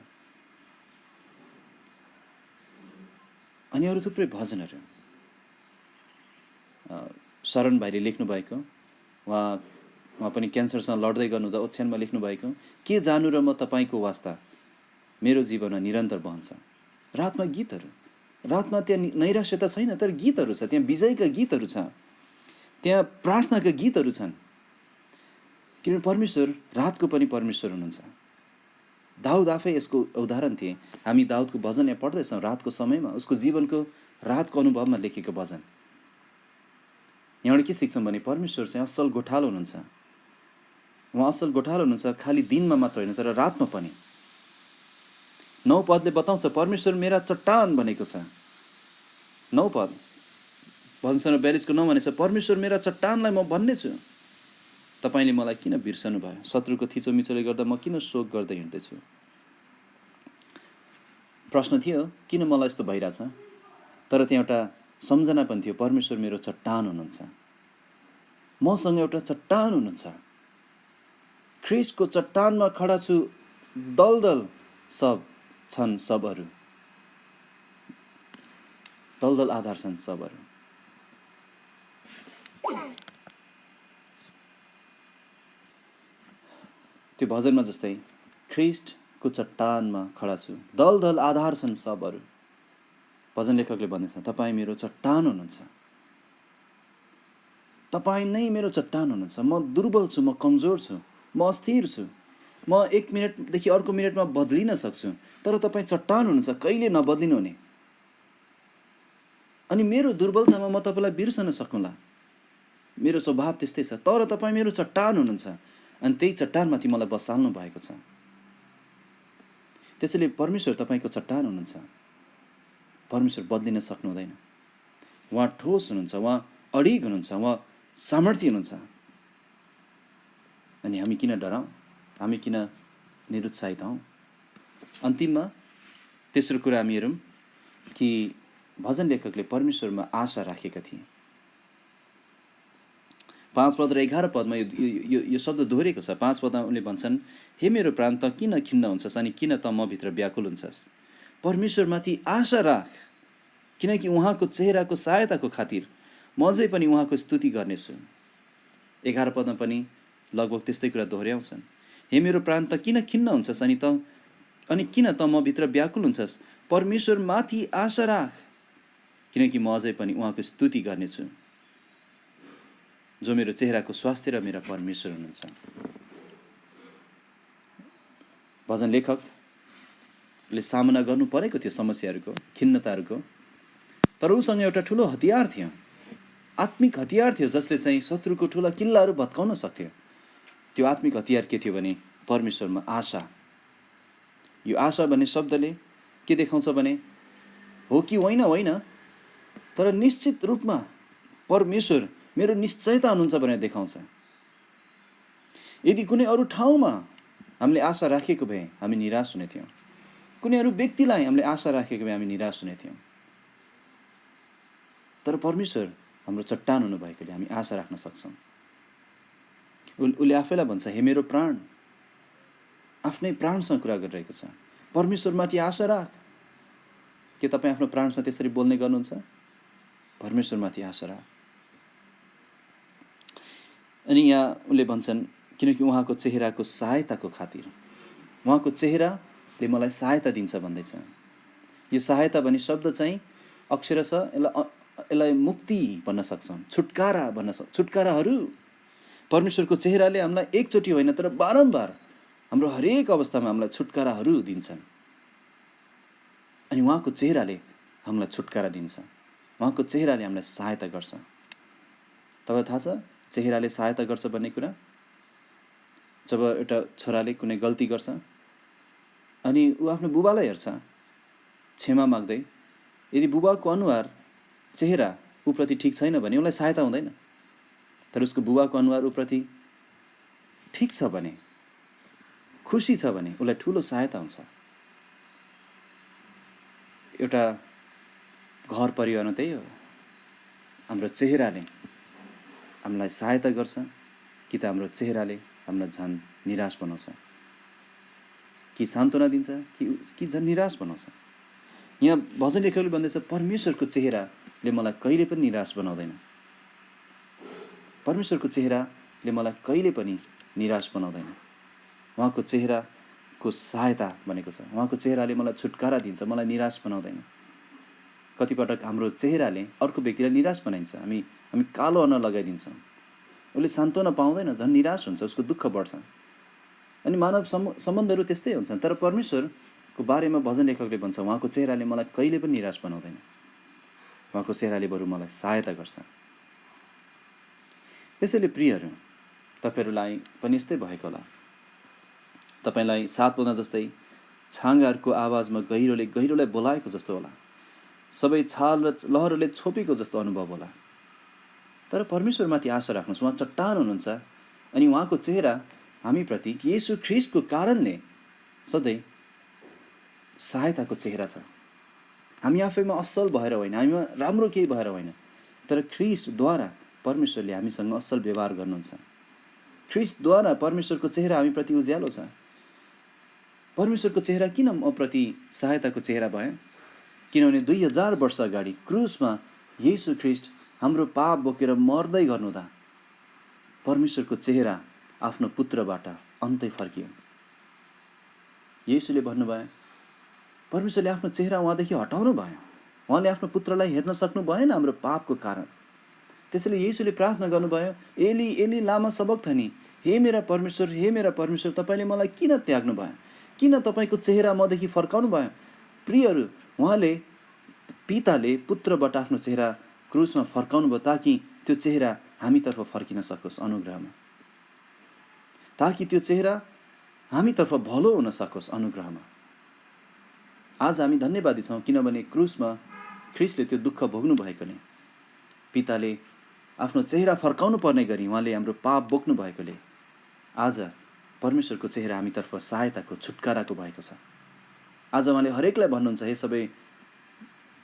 अनि अरू थुप्रै भजनहरू शरण भाइले लेख्नुभएको, उहाँ पनि क्यान्सरसँग लड्दै गर्नुहुँदा ओछ्यानमा लेख्नुभएको, के जानु र म तपाईँको वास्ता मेरो जीवनमा निरन्तर बहन्छ। रातमा गीतहरू, रातमा त्यहाँ नैराश्यता छैन तर गीतहरू छ, त्यहाँ विजयका गीतहरू छ, त्यहाँ प्रार्थनाका गीतहरू छन्। किनभने परमेश्वर रातको पनि परमेश्वर हुनुहुन्छ। दाउद आफै यसको उदाहरण थिए। हामी दाउदको भजन यहाँ पढ्दैछौँ रातको समयमा, उसको जीवनको रातको अनुभवमा लेखेको भजन। यहाँबाट के सिक्छौँ भने परमेश्वर चाहिँ असल गोठालो हुनुहुन्छ। उहाँ असल गोठालो हुनुहुन्छ, खालि दिनमा मात्र होइन तर रातमा पनि। 9 पदले बताउँछ परमेश्वर मेरा चट्टान भनेको छ। 9 पद भजन 42:9 भनेछ, परमेश्वर मेरा चट्टानलाई म भन्ने छु, तपाईँले मलाई किन बिर्सनु भयो, शत्रुको थिचोमिचोले गर्दा म किन शोक गर्दै हिँड्दैछु। प्रश्न थियो किन मलाई यस्तो भइरहेछ, तर त्यहाँ एउटा सम्झना पनि थियो, परमेश्वर मेरो चट्टान हुनुहुन्छ, मसँग एउटा चट्टान हुनुहुन्छ। ख्रिस्टको चट्टानमा खडा छु, दलदल सब छन् सबहरू, दलदल आधार छन् सबहरू। त्यो भजनमा जस्तै ख्रिस्टको चट्टानमा खडा छु, दलदल आधार छन् सबहरू। भजन लेखकले भन्दैछ तपाईँ मेरो चट्टान हुनुहुन्छ, तपाईँ नै मेरो चट्टान हुनुहुन्छ। म दुर्बल छु, म कमजोर छु, म अस्थिर छु, म 1 मिनटदेखि अर्को मिनटमा बदलिन सक्छु, तर तपाईँ चट्टान हुनुहुन्छ, कहिले नबदलिनु हुने। अनि मेरो दुर्बलतामा म तपाईँलाई बिर्सन सक्नुला, मेरो स्वभाव त्यस्तै छ, तर तपाईँ मेरो चट्टान हुनुहुन्छ अनि त्यही चट्टानमाथि मलाई बसाल्नु भएको छ। त्यसैले परमेश्वर तपाईँको चट्टान हुनुहुन्छ। परमेश्वर बदलिन सक्नु हुँदैन। उहाँ ठोस हुनुहुन्छ, उहाँ अडिग हुनुहुन्छ, उहाँ सामर्थ्य हुनुहुन्छ। अनि हामी किन डराउँ, हामी किन निरुत्साहित हौँ। अन्तिममा तेस्रो कुरा हामी हेरौँ, कि भजन लेखकले परमेश्वरमा आशा राखेका थिए। 5 पद र 11 पदमा यो शब्द दोहोरेको छ। 5 पदमा उनले भन्छन्, हे मेरो प्राण त किन खिन्न हुन्छस् अनि किन त म भित्र व्याकुल हुन्छस्? परमेश्वरमाथि आशा राख, किनकि उहाँको चेहराको सहायताको खातिर म अझै पनि उहाँको स्तुति गर्नेछु। 11 पदमा पनि लगभग त्यस्तै कुरा दोहोऱ्याउँछन्। हे मेरो प्राण त किन खिन्न हुन्छस् अनि किन त म भित्र व्याकुल हुन्छस्? परमेश्वरमाथि आशा राख, किनकि म अझै पनि उहाँको स्तुति गर्नेछु, जो मेरो चेहराको स्वास्थ्य र मेरा परमेश्वर हुनुहुन्छ। भजन लेखकले सामना गर्नु परेको थियो समस्याहरूको, खिन्नताहरूको, तर उसँग एउटा ठुलो हतियार थियो, आत्मिक हतियार थियो, जसले चाहिँ शत्रुको ठुला किल्लाहरू भत्काउन सक्थ्यो। त्यो आत्मिक हतियार के थियो भने परमेश्वरमा आशा। यो आशा भन्ने शब्दले के देखाउँछ भने हो कि होइन, तर निश्चित रूपमा परमेश्वर मेरो निश्चयता हुनुहुन्छ भनेर देखाउँछ। यदि कुनै अरू ठाउँमा हामीले आशा राखेको भए हामी निराश हुने थियौँ, कुनै अरू व्यक्तिलाई हामीले आशा राखेको भए हामी निराश हुने थियौँ, तर परमेश्वर हाम्रो चट्टान हुनुभएकोले हामी आशा राख्न सक्छौँ। उसले आफैलाई भन्छ, हे मेरो प्राण, आफ्नै प्राणसँग कुरा गरिरहेको छ, परमेश्वरमाथि आशा राख। के तपाईँ आफ्नो प्राणसँग त्यसरी बोल्ने गर्नुहुन्छ? परमेश्वरमाथि आशा राख। अनि यहाँ उनले भन्छन्, किनकि उहाँको चेहराको सहायताको खातिर, उहाँको चेहराले मलाई सहायता दिन्छ भन्दैछ। यो सहायता भन्ने शब्द चाहिँ अक्षरशः यसलाई मुक्ति भन्न सक्छौँ, छुटकारा भन्न सक्छौँ। छुटकाराहरू परमेश्वरको चेहराले हामीलाई एकचोटि होइन तर बारम्बार हाम्रो हरेक अवस्थामा हामीलाई छुटकाराहरू दिन्छन्। अनि उहाँको चेहराले हामीलाई छुटकारा दिन्छ, उहाँको चेहराले हामीलाई सहायता गर्छ। तपाईँ थाहा छ चेहराले सहायता गर्छ भन्ने कुरा? जब एउटा छोराले कुनै गल्ती गर्छ अनि ऊ आफ्नो बुबालाई हेर्छ क्षमा माग्दै, यदि बुबाको अनुहार चेहरा ऊप्रति ठिक छैन भने उसलाई सहायता हुँदैन, तर उसको बुबाको अनुहार ऊप्रति ठिक छ भने, खुसी छ भने उसलाई ठुलो सहायता हुन्छ। एउटा घर परिवारमा त्यही हो, हाम्रो चेहराले हामीलाई सहायता गर्छ कि त हाम्रो चेहराले हामीलाई झन् निराश बनाउँछ, कि सान्त्वना दिन्छ कि झन् निराश बनाउँछ। यहाँ भजन लेखकले भन्दैछ, परमेश्वरको चेहराले मलाई कहिले पनि निराश बनाउँदैन, परमेश्वरको चेहराले मलाई कहिले पनि निराश बनाउँदैन। उहाँको चेहराको सहायता भनेको छ, उहाँको चेहराले मलाई छुटकारा दिन्छ, मलाई निराश बनाउँदैन। कतिपटक हाम्रो चेहराले अर्को व्यक्तिलाई निराश बनाइन्छ, हामी कालो अनुहार लगाइदिन्छौँ, उसले सान्त्वना पाउँदैन, झन् निराश हुन्छ, उसको दुःख बढ्छ। अनि मानव सम्बन्धहरू त्यस्तै हुन्छन्। तर परमेश्वरको बारेमा भजन लेखकले भन्छ, उहाँको चेहराले मलाई कहिले पनि निराश बनाउँदैन, उहाँको चेहराले बरु मलाई सहायता गर्छ। त्यसैले प्रियहरू, तपाईँहरूलाई पनि यस्तै भएको होला। तपाईँलाई 7 पदमा जस्तै छाँगाहरूको आवाजमा गहिरोलाई बोलाएको जस्तो होला, सबै छाल र लहरले छोपेको जस्तो अनुभव होला। तर परमेश्वरमाथि आशा राख्नुहोस्, उहाँ चट्टान हुनुहुन्छ अनि उहाँको चेहरा हामीप्रति येशू ख्रिस्टको कारणले सधैँ सहायताको चेहरा छ। हामी आफैमा असल भएर होइन, हामीमा राम्रो केही भएर होइन, तर ख्रिस्टद्वारा परमेश्वरले हामीसँग असल व्यवहार गर्नुहुन्छ। ख्रिस्टद्वारा परमेश्वरको चेहरा हामीप्रति उज्यालो छ। परमेश्वरको चेहरा किन म प्रति सहायताको चेहरा भयो? किनभने 2000 वर्ष अगाडि क्रुसमा येशू ख्रिस्ट हाम्रो पाप बोकेर मर्दै गर्नुहुँदा परमेश्वरको चेहरा आफ्नो पुत्रबाट अन्तै फर्कियो। येशूले भन्नुभयो, परमेश्वरले आफ्नो चेहरा उहाँदेखि हटाउनु भयो, उहाँले आफ्नो पुत्रलाई हेर्न सक्नु भएन हाम्रो पापको कारण। त्यसैले येशूले प्रार्थना गर्नुभयो, एली एली लामा सबक्थनी, हे मेरा परमेश्वर तपाईँले मलाई किन त्याग्नु भयो, किन तपाईँको चेहरा मदेखि फर्काउनु भयो? प्रियहरू, उहाँले पिताले पुत्रबाट आफ्नो चेहरा क्रुसमा फर्काउनु भयो ताकि त्यो चेहरा हामीतर्फ फर्किन सकोस् अनुग्रहमा, ताकि त्यो चेहरा हामीतर्फ भलो हुन सकोस् अनुग्रहमा। आज हामी धन्यवादी छौँ किनभने क्रुसमा ख्रिस्टले त्यो दुःख भोग्नु भएकोले, पिताले आफ्नो चेहरा फर्काउनु पर्ने गरी उहाँले हाम्रो पाप बोक्नु भएकोले आज परमेश्वरको चेहरा हामीतर्फ सहायताको छुटकाराको भएको छ। आज उहाँले हरेकलाई भन्नुहुन्छ, हे सबै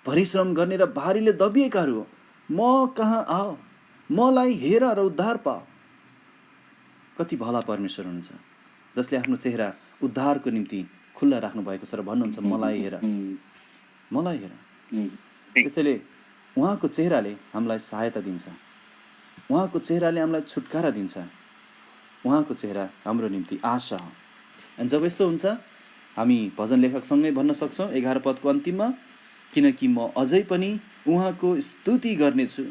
परिश्रम गर्ने र भारीले दबिएकाहरू हो, म कहाँ आऊ, मलाई हेर र उद्धार पाऊ। कति भला परमेश्वर हुनुहुन्छ जसले आफ्नो चेहरा उद्धारको निम्ति खुल्ला राख्नु भएको छ र भन्नुहुन्छ मलाई हेर, मलाई हेर। त्यसैले उहाँको चेहराले हामीलाई सहायता दिन्छ, उहाँको चेहराले हामीलाई छुटकारा दिन्छ, उहाँको चेहरा हाम्रो निम्ति आशा हो। अनि जब यस्तो हुन्छ हामी भजन लेखकसँगै भन्न सक्छौँ 11 पदको अन्तिममा, किनकि म अझै पनि उहाँको स्तुति गर्नेछु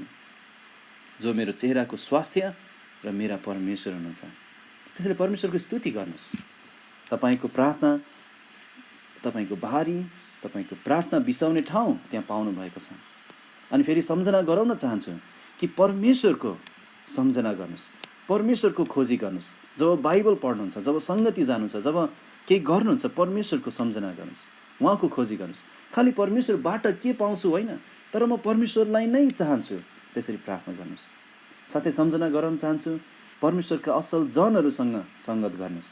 जो मेरो चेहराको स्वास्थ्य र मेरा परमेश्वर हुनुहुन्छ। त्यसैले परमेश्वरको स्तुति गर्नुहोस्। तपाईँको प्रार्थना, तपाईँको भारी, तपाईँको प्रार्थना बिसाउने ठाउँ त्यहाँ पाउनु भएको छ। अनि फेरि सम्झना गराउन चाहन्छु कि परमेश्वरको सम्झना गर्नुहोस्, परमेश्वरको खोजी गर्नुहोस्। जब बाइबल पढ्नुहुन्छ, जब सङ्गति जानुहुन्छ, जब केही गर्नुहुन्छ, परमेश्वरको सम्झना गर्नुहोस्, उहाँको खोजी गर्नुहोस्। खालि परमेश्वरबाट के पाउँछु होइन, तर म परमेश्वरलाई नै चाहन्छु, त्यसरी प्रार्थना गर्नुहोस्। साथै सम्झना गराउन चाहन्छु परमेश्वरका असल जनहरूसँग सङ्गत गर्नुहोस्,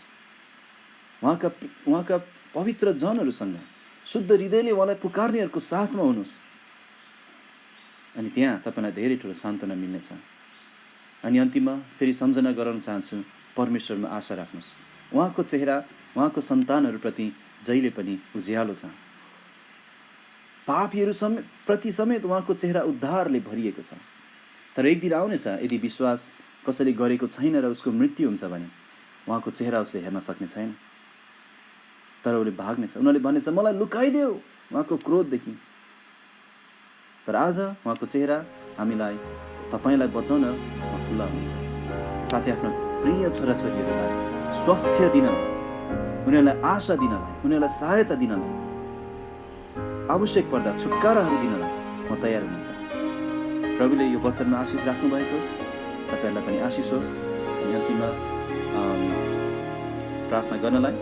उहाँका पवित्र जनहरूसँग शुद्ध हृदयले उहाँलाई पुकार्नेहरूको साथमा हुनुहोस्। अनि त्यहाँ तपाईँलाई धेरै ठुलो सान्त्वना मिल्नेछ। अनि अन्तिममा फेरि सम्झना गराउन चाहन्छु परमेश्वरमा आशा राख्नुहोस्। उहाँको चेहरा उहाँको सन्तानहरूप्रति जहिले पनि उज्यालो छ। पापीहरू प्रति समेत उहाँको चेहरा उद्धारले भरिएको छ। तर एक दिन आउनेछ यदि विश्वास कसैले गरेको छैन र उसको मृत्यु हुन्छ भने उहाँको चेहरा उसले हेर्न सक्ने छैन, तर उसले भाग्नेछ। उनीहरूले भनेछ मलाई लुकाइदेऊ उहाँको क्रोधदेखि। तर आज उहाँको चेहरा हामीलाई, तपाईँलाई बचाउन खुल्ला हुन्छ। साथै आफ्नो प्रिय छोराछोरीहरूलाई स्वास्थ्य दिनलाई, उनीहरूलाई आशा दिनलाई, उनीहरूलाई सहायता दिनलाई, आवश्यक पर्दा छुटकाराहरू दिनलाई म तयार हुनुहुन्छ। प्रभुले यो वचनमा आशिष राख्नु भएको होस्, तपाईँहरूलाई पनि आशिष होस्। अनि अन्तिममा प्रार्थना गर्नलाई